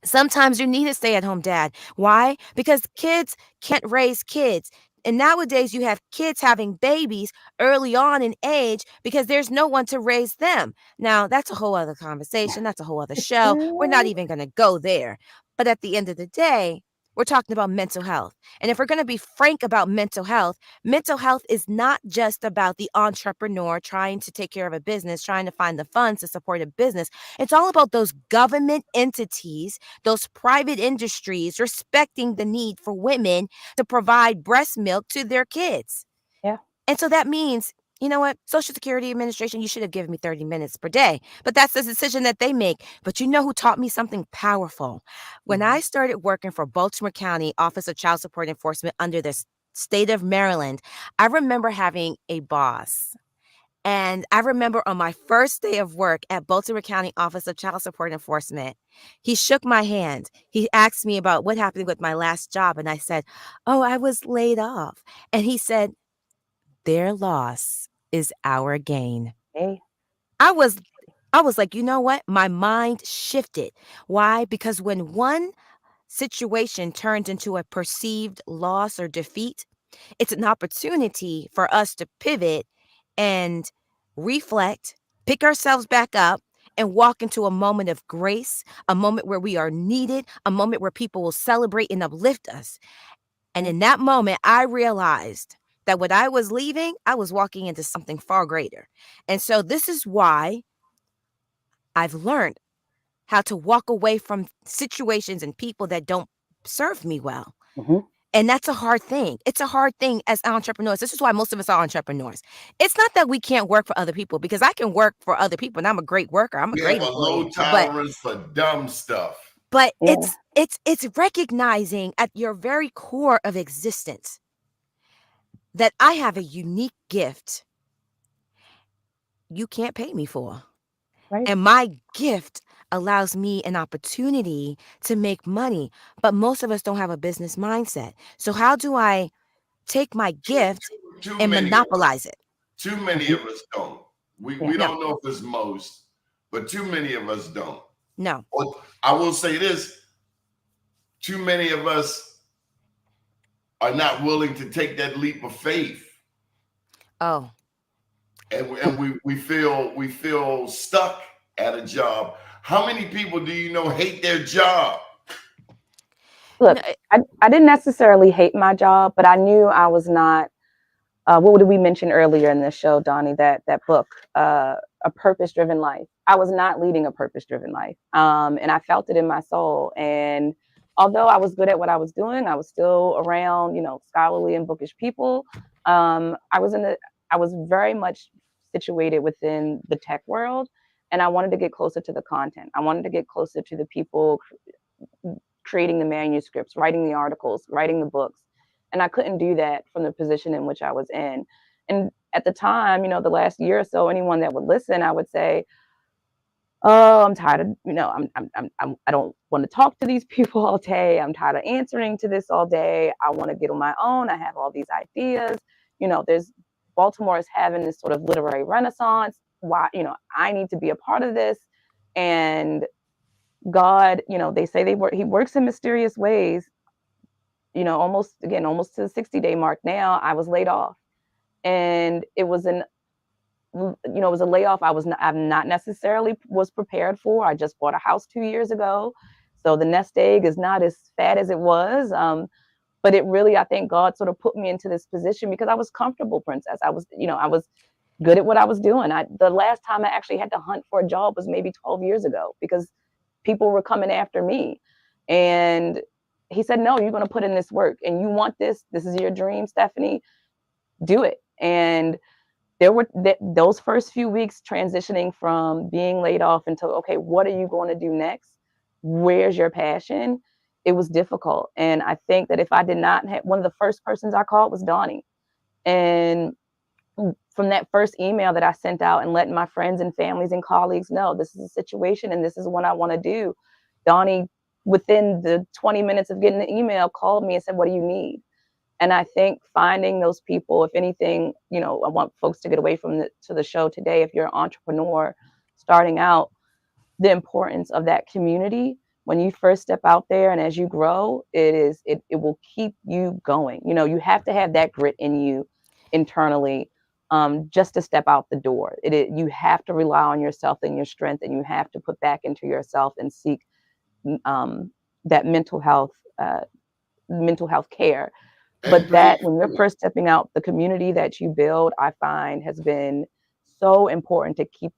Sometimes you need a stay at home dad. Why? Because kids can't raise kids. And nowadays you have kids having babies early on in age because there's no one to raise them. Now, that's a whole other conversation. That's a whole other show. We're not even going to go there. But at the end of the day, we're talking about mental health. And if we're going to be frank about mental health is not just about the entrepreneur trying to take care of a business, trying to find the funds to support a business. It's all about those government entities, those private industries respecting the need for women to provide breast milk to their kids. Yeah. And so that means, you know what? Social Security Administration, you should have given me 30 minutes per day. But that's the decision that they make. But you know who taught me something powerful? When I started working for Baltimore County Office of Child Support Enforcement under the state of Maryland, I remember having a boss. And I remember on my first day of work at Baltimore County Office of Child Support Enforcement, he shook my hand. He asked me about what happened with my last job. And I said, "Oh, I was laid off." And he said, "Their loss is our gain." Hey. I was I was like, you know what? My mind shifted. Why? Because when one situation turns into a perceived loss or defeat, it's an opportunity for us to pivot and reflect, pick ourselves back up, and walk into a moment of grace, a moment where we are needed, a moment where people will celebrate and uplift us. And in that moment, I realized that what I was leaving, I was walking into something far greater. And so this is why I've learned how to walk away from situations and people that don't serve me well. Mm-hmm. And that's a hard thing. It's a hard thing as entrepreneurs. This is why most of us are entrepreneurs. It's not that we can't work for other people, because I can work for other people and I'm a great worker. I'm a We have great a employee. low tolerance for dumb stuff. But Yeah. it's recognizing at your very core of existence that I have a unique gift you can't pay me for. Right. And my gift allows me an opportunity to make money. But most of us don't have a business mindset. So how do I take my gift Too and many of us. monopolize it? Too many of us don't. We Yeah. don't know if it's most, but too many of us don't. No. Or I will say this: too many of us are not willing to take that leap of faith, Oh, and we feel stuck at a job. How many people do you know hate their job? Look, no, I didn't necessarily hate my job, but I knew I was not. What did we mention earlier in this show, Donnie? That book, A Purpose-Driven Life. I was not leading a purpose-driven life, and I felt it in my soul. And although I was good at what I was doing, I was still around, scholarly and bookish people. I was very much situated within the tech world, and I wanted to get closer to the content. I wanted to get closer to the people creating the manuscripts, writing the articles, writing the books. And I couldn't do that from the position in which I was in. And at the time, the last year or so, anyone that would listen, I would say, "Oh, I'm tired of, I don't want to talk to these people all day. I'm tired of answering to this all day. I want to get on my own. I have all these ideas. There's Baltimore is having this sort of literary renaissance. Why, I need to be a part of this." And God, they say he works in mysterious ways. Almost to the 60-day mark now, I was laid off. And it was it was a layoff I'm not necessarily was prepared for. I just bought a house 2 years ago. So the nest egg is not as fat as it was. But it really, I think God sort of put me into this position because I was comfortable, Princess. I was, I was good at what I was doing. The last time I actually had to hunt for a job was maybe 12 years ago because people were coming after me. And he said, no, you're going to put in this work and you want this. This is your dream, Stephanie. Do it. And there were those first few weeks transitioning from being laid off into, okay, what are you going to do next? Where's your passion? It was difficult. And I think that if I did not have, one of the first persons I called was Donnie. And from that first email that I sent out and letting my friends and families and colleagues know this is a situation and this is what I want to do, Donnie, within the 20 minutes of getting the email, called me and said, what do you need? And I think finding those people, if anything, I want folks to get away from the show today. If you're an entrepreneur starting out, the importance of that community when you first step out there and as you grow, it will keep you going. You have to have that grit in you internally just to step out the door. You have to rely on yourself and your strength, and you have to put back into yourself and seek that mental health care. But that when you're first stepping out, the community that you build, I find has been so important to keep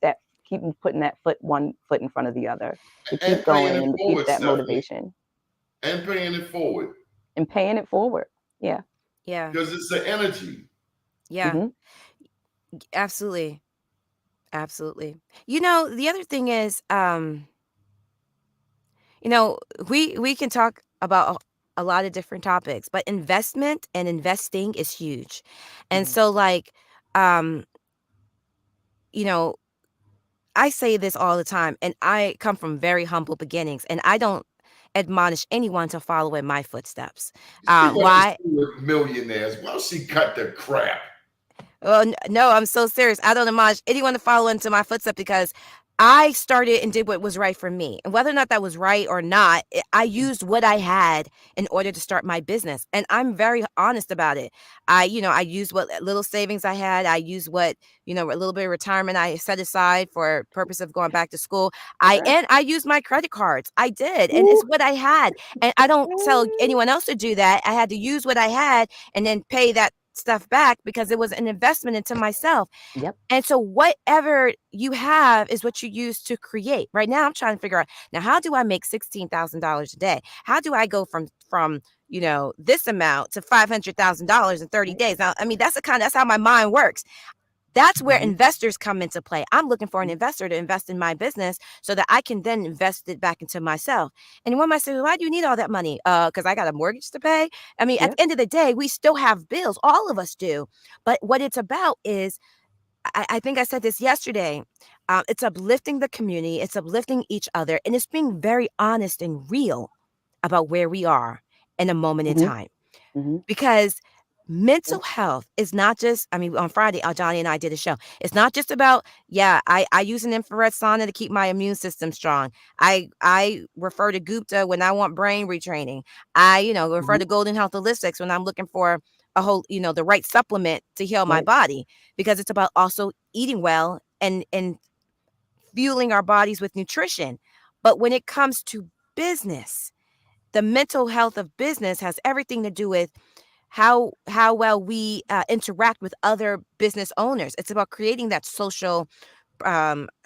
putting that one foot in front of the other, to keep going and to keep that motivation. And paying it forward. Yeah. Yeah. Because it's the energy. Yeah. Mm-hmm. Absolutely. Absolutely. The other thing is, we can talk about a lot of different topics, but investment and investing is huge. And so I say this all the time, and I come from very humble beginnings, and I don't admonish anyone to follow in my footsteps. Why? Millionaires. Why don't she cut the crap? Well, no, I'm so serious. I don't admonish anyone to follow into my footsteps because I started and did what was right for me. And whether or not that was right or not, I used what I had in order to start my business. And I'm very honest about it. I used what little savings I had. I used what, a little bit of retirement I set aside for purpose of going back to school. And I used my credit cards. I did. And it's what I had. And I don't tell anyone else to do that. I had to use what I had and then pay that stuff back because it was an investment into myself. Yep. And so whatever you have is what you use to create. Right now I'm trying to figure out, now how do I make $16,000 a day? How do I go from this amount to $500,000 in 30 days? Now, I mean, that's how my mind works. That's where investors come into play. I'm looking for an investor to invest in my business so that I can then invest it back into myself. And one might say, well, why do you need all that money? Because I got a mortgage to pay. I mean, at the end of the day, we still have bills. All of us do. But what it's about is, I think I said this yesterday, it's uplifting the community. It's uplifting each other. And it's being very honest and real about where we are in a moment in time. Because mental health is not just, on Friday, Johnny and I did a show. It's not just about, I use an infrared sauna to keep my immune system strong. I refer to Gupta when I want brain retraining. I, refer to Golden Health Holistics when I'm looking for a whole, the right supplement to heal my body, because it's about also eating well and fueling our bodies with nutrition. But when it comes to business, the mental health of business has everything to do with how well we interact with other business owners. It's about creating that social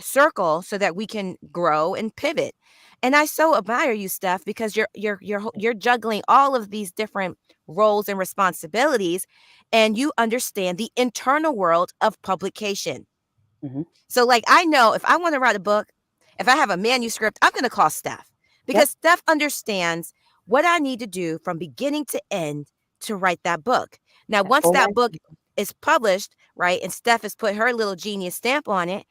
circle so that we can grow and pivot. And I so admire you, Steph, because you're juggling all of these different roles and responsibilities, and you understand the internal world of publication. So I know if I want to write a book, if I have a manuscript, I'm going to call Steph, because Steph understands what I need to do from beginning to end to write that book. Now, once that book is published, right, and Steph has put her little genius stamp on it,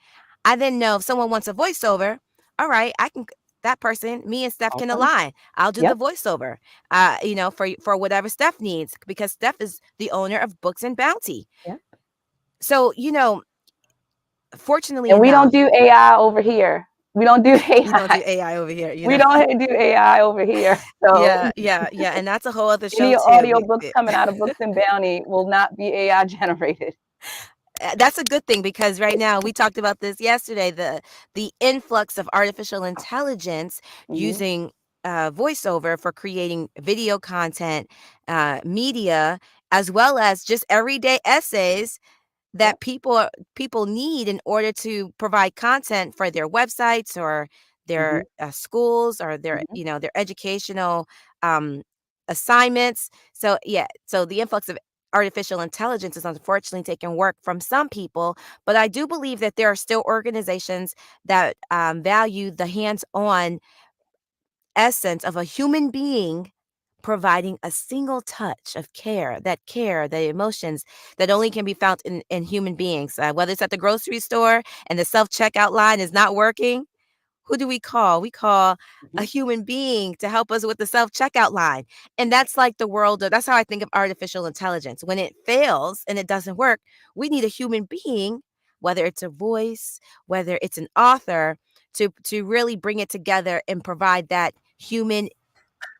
I then know if someone wants a voiceover, all right, me and Steph can align. I'll do the voiceover, for whatever Steph needs, because Steph is the owner of Books and Bounty. So, fortunately, and we don't do AI over here. We don't do AI. You don't do AI over here. We don't do AI over here. So yeah. And that's a whole other show. Any audio books coming out of Books and Bounty will not be AI generated. That's a good thing, because right now, we talked about this yesterday, the influx of artificial intelligence using voiceover for creating video content, media, as well as just everyday essays Yep. that people need in order to provide content for their websites or Hmm. their schools or their Hmm. their educational um, assignments. So yeah, so the influx of artificial intelligence is unfortunately taking work from some people, but I do believe that there are still organizations that value the hands-on essence of a human being providing a single touch of care, the emotions that only can be found in human beings. Whether it's at the grocery store and the self checkout line is not working, who do we call? We call a Hmm. human being to help us with the self checkout line. And that's like the world of, that's how I think of artificial intelligence. When it fails and it doesn't work, we need a human being, whether it's a voice, whether it's an author, to really bring it together and provide that human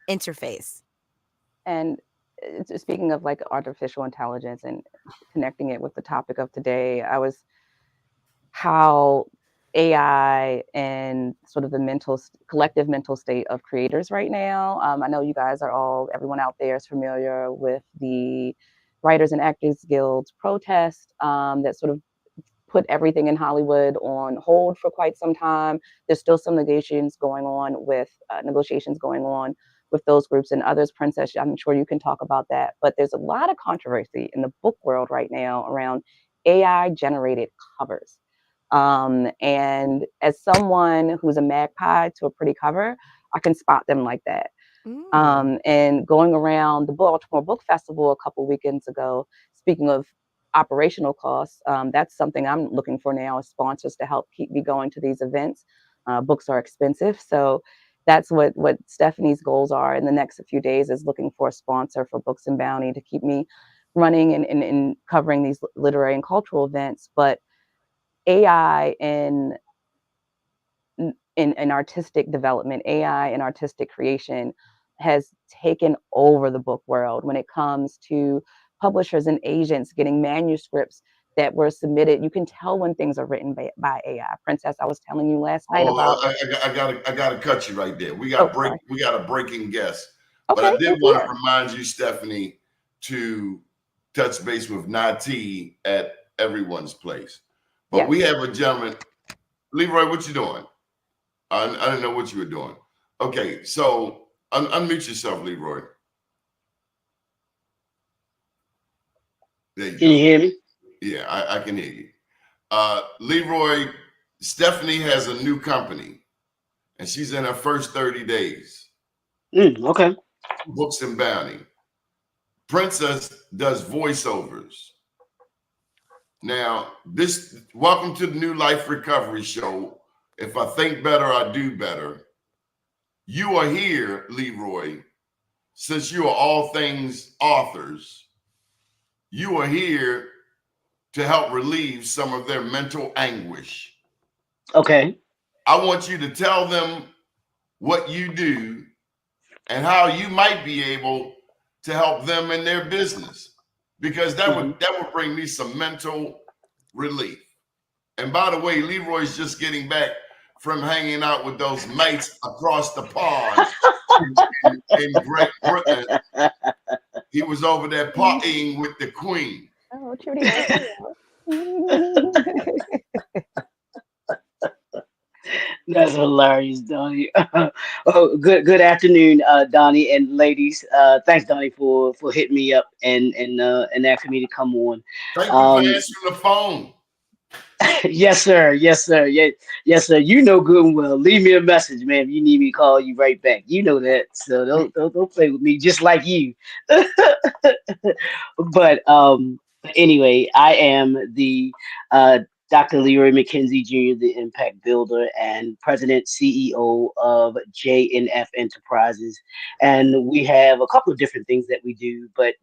interface. And speaking of like artificial intelligence and connecting it with the topic of today, I was how AI and sort of the collective mental state of creators right now. I know you guys are all, everyone out there is familiar with the Writers and Actors Guild's protest that sort of put everything in Hollywood on hold for quite some time. There's still some negotiations going on with those groups and others. Princess, I'm sure you can talk about that. But there's a lot of controversy in the book world right now around AI generated covers. And as someone who's a magpie to a pretty cover, I can spot them like that. Mm. And going around the Baltimore Book Festival a couple weekends ago, speaking of operational costs, that's something I'm looking for now as sponsors to help keep me going to these events. Books are expensive, so that's what Stephanie's goals are in the next few days, is looking for a sponsor for Books and Bounty to keep me running and covering these literary and cultural events. But AI in artistic development, AI and artistic creation has taken over the book world when it comes to publishers and agents getting manuscripts that were submitted. You can tell when things are written by AI. Princess, I was telling you last night Oh, about. I gotta cut you right there. Oh, sorry. We got a breaking guest, but Okay, I did let's want to hear. remind you, Stephanie, to touch base with Nati at everyone's place. But Yes. we have a gentleman, Leroy. What you doing? I didn't know what you were doing. Okay, so unmute yourself, Leroy. There you Can you go. hear me? Yeah, I can hear you. Leroy, Stephanie has a new company, and she's in her first 30 days. Okay. Books and Bounty. Princess does voiceovers. Now, welcome to the New Life Recovery Show. If I think better, I do better. You are here, Leroy, since you are all things authors. You are here to help relieve some of their mental anguish. Okay. I want you to tell them what you do and how you might be able to help them in their business, because Hmm. that would bring me some mental relief. And by the way, Leroy's just getting back from hanging out with those mates across the pond in Great Britain. He was over there partying with the Queen. Oh, Trudy Orville. That's hilarious, Donnie. Oh, good afternoon, Donnie and ladies. Thanks, Donnie, for hitting me up and asking me to come on. Thank you for Um, answering the phone. yes, sir. Yes, sir. Yes, sir. You know good and well. Leave me a message, man. If you need me to call you right back. You know that. So don't play with me, just like you. But anyway, I am the Dr. Leroy McKenzie Jr., the Impact Builder and President CEO of J&F Enterprises, and we have a couple of different things that we do. But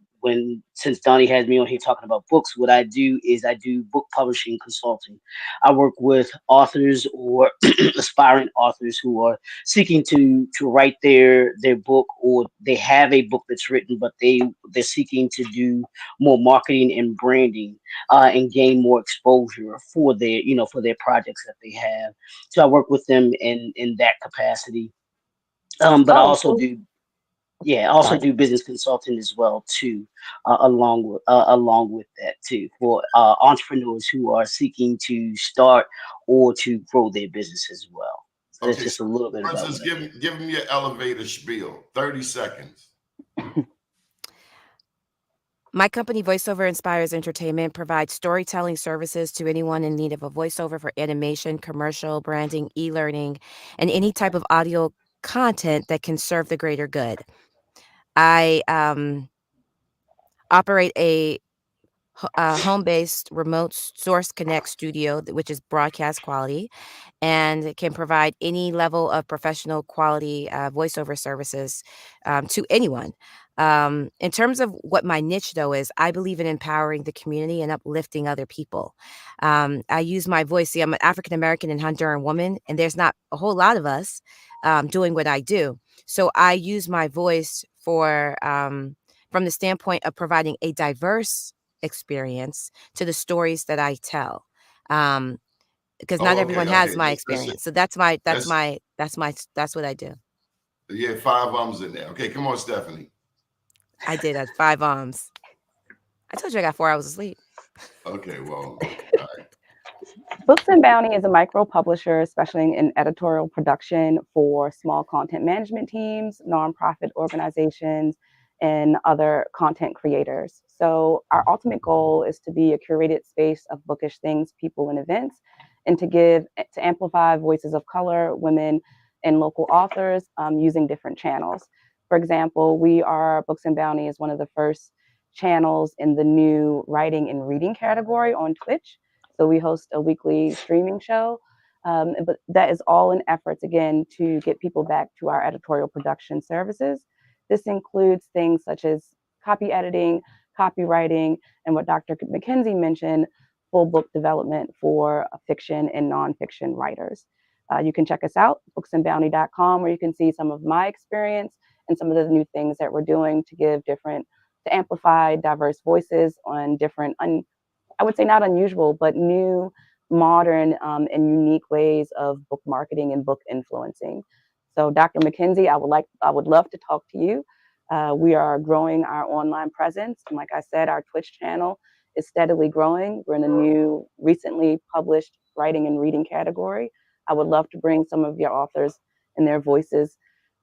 since Donnie has me on here talking about books, what I do is I do book publishing consulting. I work with authors or aspiring authors who are seeking to write their book, or they have a book that's written, but they're seeking to do more marketing and branding and gain more exposure for their projects that they have. So I work with them in that capacity. But I Oh, also so do, yeah, I also sorry. do business consulting as well too, along with that too, for entrepreneurs who are seeking to start or to grow their business as well. So that's Okay, just so a little bit about Princess, what I do. give me your elevator spiel. 30 seconds. My company, Voiceover Inspires Entertainment, provides storytelling services to anyone in need of a voiceover for animation, commercial, branding, e-learning, and any type of audio content that can serve the greater good. I operate a home-based remote source connect studio, which is broadcast quality, and it can provide any level of professional quality voiceover services to anyone. In terms of what my niche, though, is, I believe in empowering the community and uplifting other people. I use my voice. See, I'm an African American and Honduran woman, and there's not a whole lot of us doing what I do. So I use my voice for from the standpoint of providing a diverse experience to the stories that I tell. Because not Oh, everyone okay, has okay. my That's it. experience. So That's that's what I do. yeah, 5 in there. Okay, come on, Stephanie. I did at 5 arms. I told you I got 4 hours of sleep. Okay, well, all right. Books and Bounty is a micro publisher specializing in editorial production for small content management teams, nonprofit organizations, and other content creators. So, our ultimate goal is to be a curated space of bookish things, people, and events, and to amplify voices of color, women, and local authors using different channels. For example, we are Books and Bounty is one of the first channels in the new writing and reading category on Twitch. So we host a weekly streaming show. But that is all in efforts, again, to get people back to our editorial production services. This includes things such as copy editing, copywriting, and what Dr. McKenzie mentioned, full book development for fiction and nonfiction writers. You can check us out, booksandbounty.com, where you can see some of my experience and some of the new things that we're doing to amplify diverse voices on different I would say not unusual, but new, modern, and unique ways of book marketing and book influencing. So, Dr. McKenzie, I would love to talk to you. We are growing our online presence, and like I said, our Twitch channel is steadily growing. We're in a new, recently published writing and reading category. I would love to bring some of your authors and their voices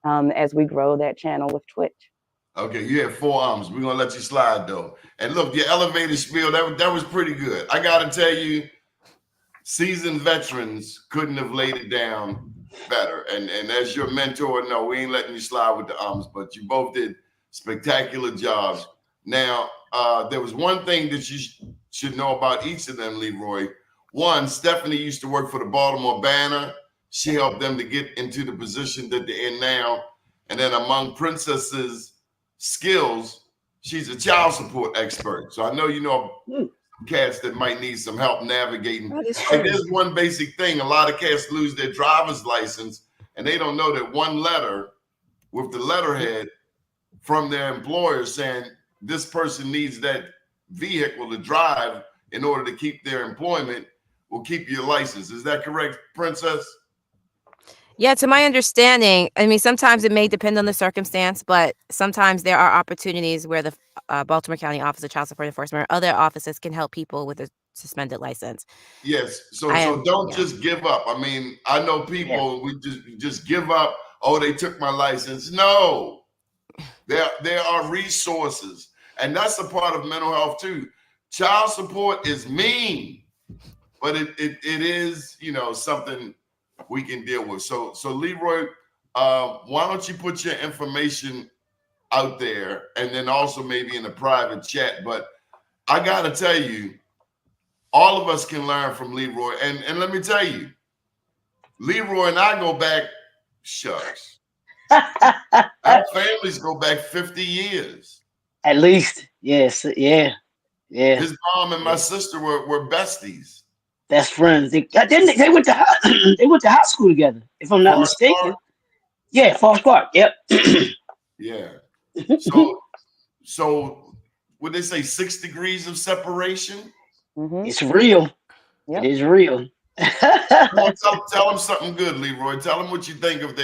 as we grow that channel with Twitch. Okay, you had 4 arms. We're gonna let you slide though. And look, your elevator spiel, that was pretty good. I gotta tell you, seasoned veterans couldn't have laid it down better. And as your mentor, no, we ain't letting you slide with the arms, but you both did spectacular jobs. Now, there was one thing that you should know about each of them, Leroy. One, Stephanie used to work for the Baltimore Banner. She helped them to get into the position that they're in now. And then among Princess's skills, she's a child support expert. So I know you know cats that might need some help navigating. That is Like true. there's one basic thing: a lot of cats lose their driver's license, and they don't know that one letter with the letterhead from their employer saying this person needs that vehicle to drive in order to keep their employment will keep your license. Is that correct, Princess? Yeah, to my understanding, I mean, sometimes it may depend on the circumstance, but sometimes there are opportunities where the Baltimore County Office of Child Support Enforcement or other offices can help people with a suspended license. Yes. So I so am, don't yeah. just give up. I mean, I know Yeah. people we just give up. Oh, they took my license. No, there are resources, and that's a part of mental health too. Child support is mean, but it is something we can deal with. So Leroy, why don't you put your information out there, and then also maybe in a private chat. But I gotta tell you, all of us can learn from Leroy, and let me tell you, Leroy and I go back. Shucks, our families go back 50 years. At least, yes, yeah, yeah, His mom and my yeah. sister were besties. Best friends. They went to they went to high school together, if I'm not Forest mistaken. Park, Yeah, Forest Park. Yep. yeah. So would they say 6 degrees of separation? Mm-hmm. It's real. It Yep. is real. Come on, tell them something good, Leroy. Tell them what you think of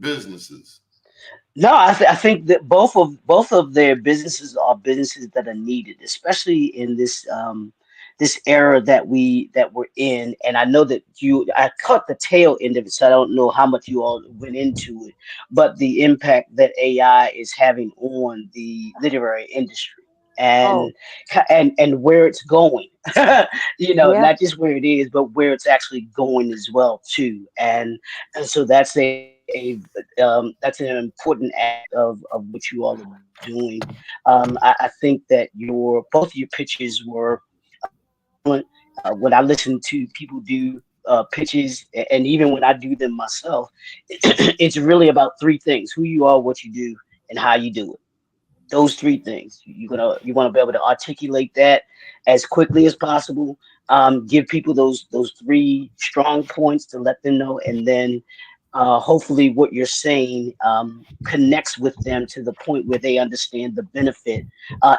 businesses? No, I think that both of their businesses are businesses that are needed, especially in this era that we're in. And I know that I caught the tail end of it, so I don't know how much you all went into it, but the impact that AI is having on the literary industry Oh, and and where it's going. yeah. Not just where it is, but where it's actually going as well too. And so that's an important aspect of what you all are doing. I think that both your pitches were excellent. When I listen to people do pitches, and even when I do them myself, it's really about three things: who you are, what you do, and how you do it. Those three things. You want to be able to articulate that as quickly as possible. Give people those three strong points to let them know, and then hopefully what you're saying connects with them to the point where they understand the benefit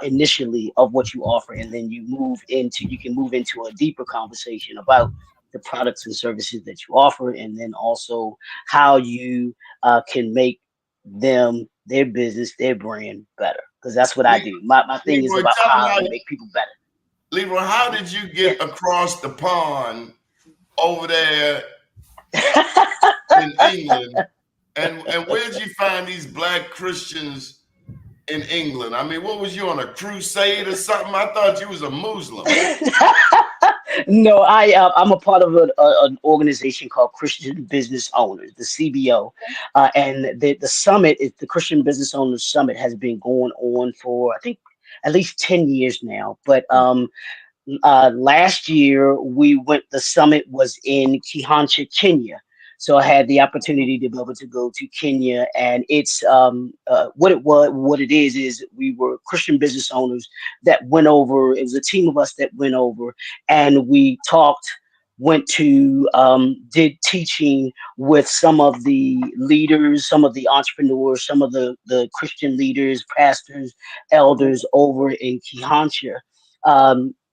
initially of what you offer, and then you can move into a deeper conversation about the products and services that you offer, and then also how you can make their business, their brand better. Because that's what I Le- do. My thing is Leroy, about tell them how how, you make people better. Leroy, how did you get across the pond over there in England? And where did you find these black Christians in England? I mean, what was you on a crusade or something? I thought you was a Muslim. No, I'm a part of an organization called Christian Business Owners, the CBO, and the summit is the Christian Business Owners Summit has been going on for I think at least 10 years now. But last year the summit was in Kihancha, Kenya. So I had the opportunity to be able to go to Kenya, and it's what it is we were Christian business owners that went over. It was a team of us that went over, and we talked, went to did teaching with some of the leaders, some of the entrepreneurs, some of the Christian leaders, pastors, elders over in Kihancha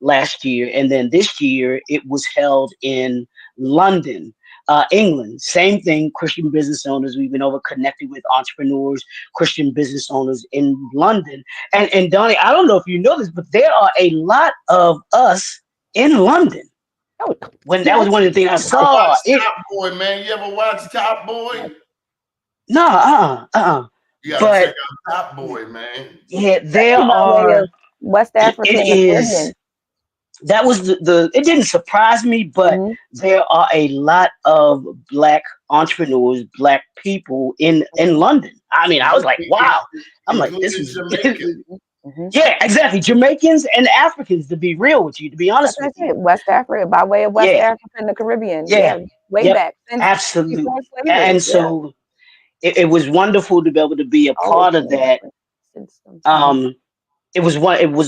last year, and then this year it was held in London, England. Same thing, Christian business owners. We've been over connected with entrepreneurs, Christian business owners in London. And Donnie, I don't know if you know this, but there are a lot of us in London. Oh, When that was yes. one of the things I I saw. watch Top Boy, man. You ever watch Top Boy? No, You gotta check but out Top Boy, man. yeah, there Especially by way are. of West Africa It and the is. Caribbean. That was it didn't surprise me, but Hmm. there are a lot of black entrepreneurs, black people in London. I mean, I was like, wow. I'm like, this Including is Jamaican. Hmm. yeah, exactly. Jamaicans and Africans, to be real with you, to be That's honest what with I you. said. West Africa, by way of West Yeah, Africa and the Caribbean. yeah, Yeah, way yep, back since before absolutely. slavery. And Yeah. so it was wonderful to be able to be a Oh, it's part of been that. since some time. Um, it was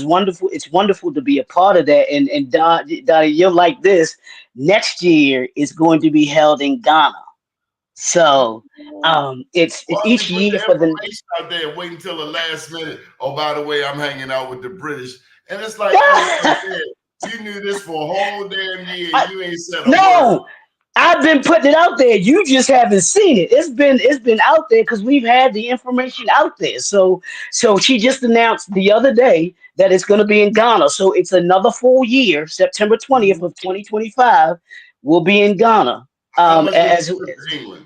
wonderful. It's wonderful to be a part of that. And Donnie, you're like this. Next year is going to be held in Ghana. So it's Why don't each you put year the for the information out there and wait until the last minute? Oh, by the way, I'm hanging out with the British. And it's like, oh, man, you knew this for a whole damn year. I, You ain't said a word. no, I've been putting it out there. You just haven't seen it. It's been out there because we've had the information out there. So she just announced the other day that it's going to be in Ghana. So it's another full year. September 20th of 2025 will be in Ghana. How much was As the trip to England?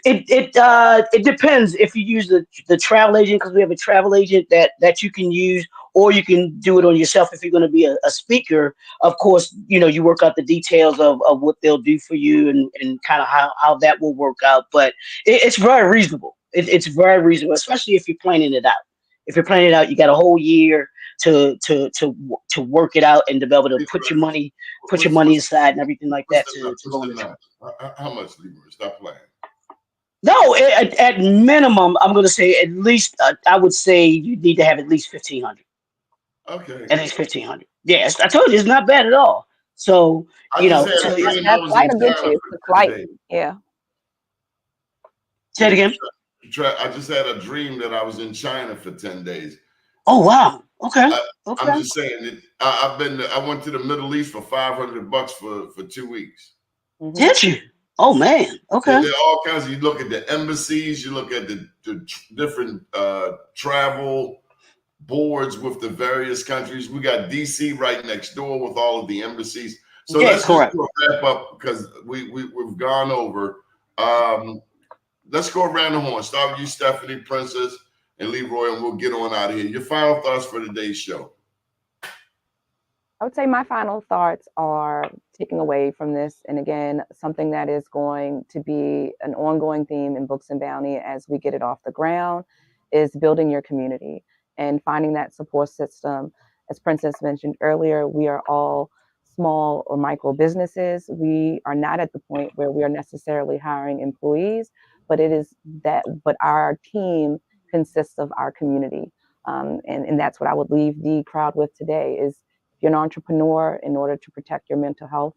it depends if you use the travel agent, because we have a travel agent that you can use, or you can do it on yourself if you're going to be a speaker. Of course, you work out the details of what they'll do for you, and kind of how that will work out. But it's very reasonable. It's very reasonable, especially if you're planning it out. If you're planning it out, you got a whole year to work it out and to be able to put your money What's aside and everything like what's that the to nuts? go What's on the the trip. nuts? How much, Leroy? Stop playing. No, at minimum, I'm going to say at least. I would say you need to have at least 1,500. Okay. At least 1,500. Yes, I told you it's not bad at all. So I just had so a dream I That was flight in will get China you. for The 10 flight. days. Yeah. say it again. I just had a dream that I was in China for 10 days. Oh wow. Okay. I'm Okay. just saying that I went to the Middle East for $500 for 2 weeks. Hmm. Did you? Oh man. There Okay. are all kinds. You look at the embassies, you look at the different travel boards with the various countries. We got DC right next door with all of the embassies. So Yes, let's just correct. do a wrap up because we've gone over. Let's go around the horn. Start with you, Stephanie, Princess, and Leroy, and we'll get on out of here. Your final thoughts for today's show. I would say my final thoughts are taking away from this, and again, something that is going to be an ongoing theme in Books and Bounty as we get it off the ground, is building your community and finding that support system. As Princess mentioned earlier, we are all small or micro businesses. We are not at the point where we are necessarily hiring employees, but our team consists of our community. And that's what I would leave the crowd with today is, if you're an entrepreneur, in order to protect your mental health,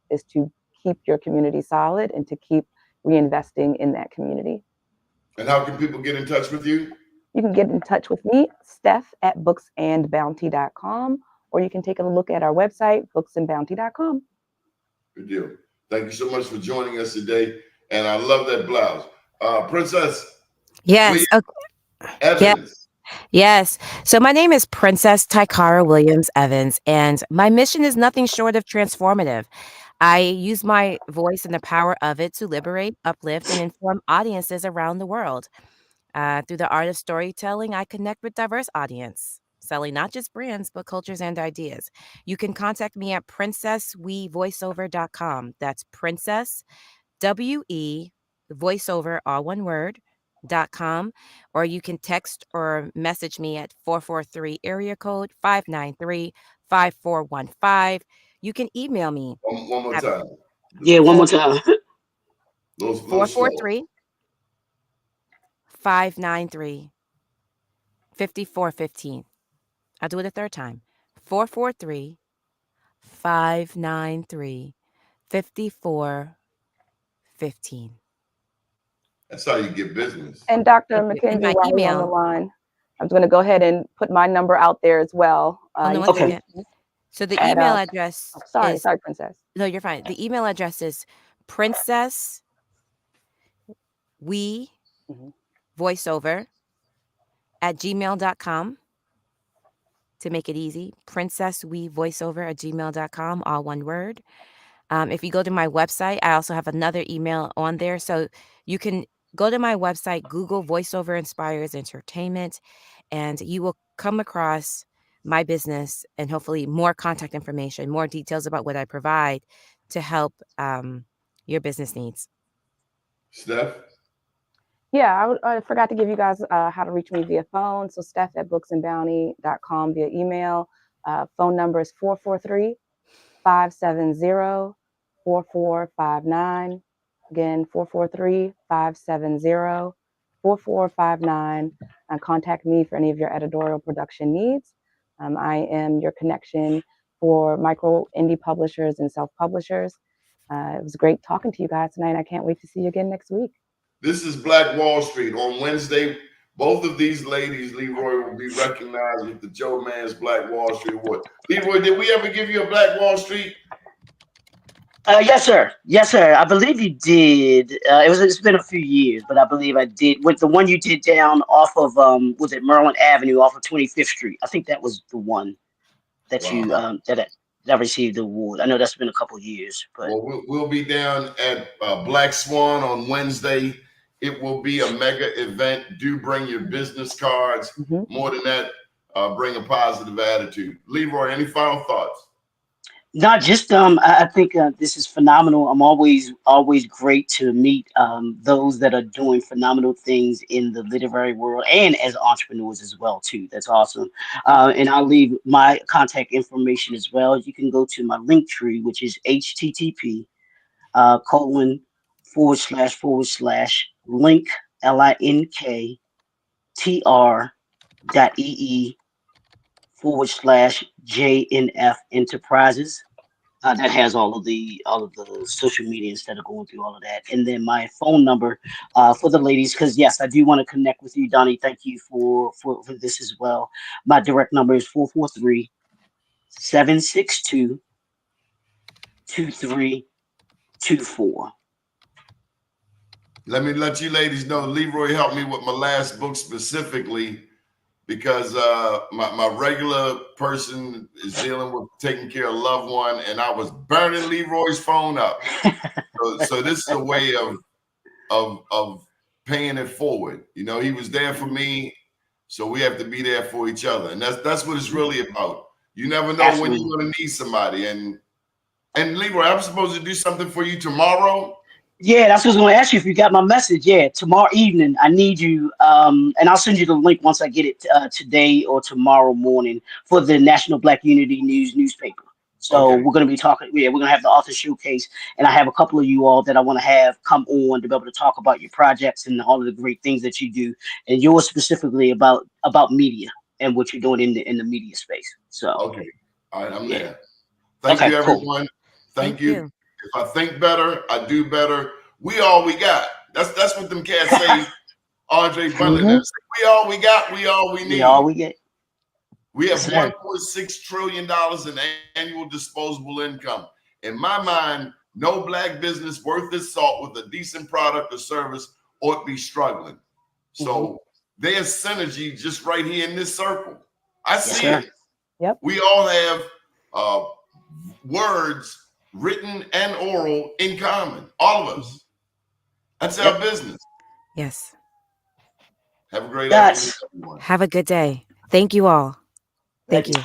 is to keep your community solid and to keep reinvesting in that community. And how can people get in touch with you? You can get in touch with me, Steph, at booksandbounty.com, or you can take a look at our website, booksandbounty.com. Good deal. Thank you so much for joining us today. And I love that blouse. Princess Yes. Okay. Yeah. Evans. Yes. So my name is Princess Tykara Williams Evans, and my mission is nothing short of transformative. I use my voice and the power of it to liberate, uplift, and inform audiences around the world. Through the art of storytelling, I connect with diverse audience, selling not just brands, but cultures and ideas. You can contact me at princesswevoiceover.com. That's Princess, W-E, voiceover, all one word, .com, or you can text or message me at 443 area code 593-5415. You can email me One more at time. Yeah, one more time. Little slow. 443 593 5415. I'll do it a third time. 443 593 5415. That's how you get business. And Dr. And McKenzie, my while we're on the email. line, I'm going to go ahead and put my number out there as well. Hold on one Okay. second. So the At, email address sorry, is, Princess. no, you're fine. The email address is princess we voiceover at gmail.com. To make it easy, princesswevoiceover at gmail.com, all one word. If you go to my website, I also have another email on there. So you can go to my website, Google Voiceover Inspires Entertainment, and you will come across my business and hopefully more contact information, more details about what I provide to help your business needs. Steph? Yeah, I forgot to give you guys how to reach me via phone. So Steph at booksandbounty.com via email. Phone number is 443-570-4459. Again, 443-570-4459. Contact me for any of your editorial production needs. I am your connection for micro indie publishers and self-publishers. It was great talking to you guys tonight. I can't wait to see you again next week. This is Black Wall Street. On Wednesday, both of these ladies, Leroy, will be recognized with the Joe Mann's Black Wall Street Award. Leroy, did we ever give you a Black Wall Street? Yes, sir. Yes, sir. I believe you did. It's been a few years, but I believe I did. With the one you did down off of was it Maryland Avenue off of 25th Street? I think that was the one that Wow. you that I received the award. I know that's been a couple of years, but Well, we'll be down at Black Swan on Wednesday. It will be a mega event. Do bring your business cards. More than that, bring a positive attitude. Leroy, any final thoughts? not just I think this is phenomenal. I'm always great to meet those that are doing phenomenal things in the literary world and as entrepreneurs as well too. That's awesome. And I'll leave my contact information as well. You can go to my link tree, which is http // link linktr.ee/JNF Enterprises. That has all of the social media instead of going through all of that. And then my phone number for the ladies, because yes, I do want to connect with you, Donnie. Thank you for this as well. My direct number is 443-762-2324. let me let you ladies know, Leroy helped me with my last book specifically because my regular person is dealing with taking care of a loved one, and I was burning Leroy's phone up. So this is a way of paying it forward. You know, he was there for me, so we have to be there for each other, and that's what it's really about. You never know when you're going to need somebody. And Leroy, I'm supposed to do something for you tomorrow. Yeah, that's what I was going to ask you if you got my message. Yeah, tomorrow evening, I need you, and I'll send you the link once I get it today or tomorrow morning for the National Black Unity News newspaper. So Okay. we're going to be talking. Yeah, we're going to have the author showcase, and I have a couple of you all that I want to have come on to be able to talk about your projects and all of the great things that you do, and yours specifically about media and what you're doing in the media space. So Okay. All right, I'm yeah. there. Thank Okay, you, cool. everyone. Thank Thank you. you. If I think better, I do better. We all we got. That's what them cats say. Andre Butler them say, we all we got, we all we We all need. we get. We have Yes, sir. $1.6 trillion in annual disposable income. In my mind, no black business worth its salt with a decent product or service ought to be struggling. So there's synergy just right here in this circle. I Yes, see sir. it. Yep. We all have words, written and oral, in common. All of us. That's our Yep. business. Yes. Have a great afternoon, That's everyone. Have a good day. Thank you all. Thank you.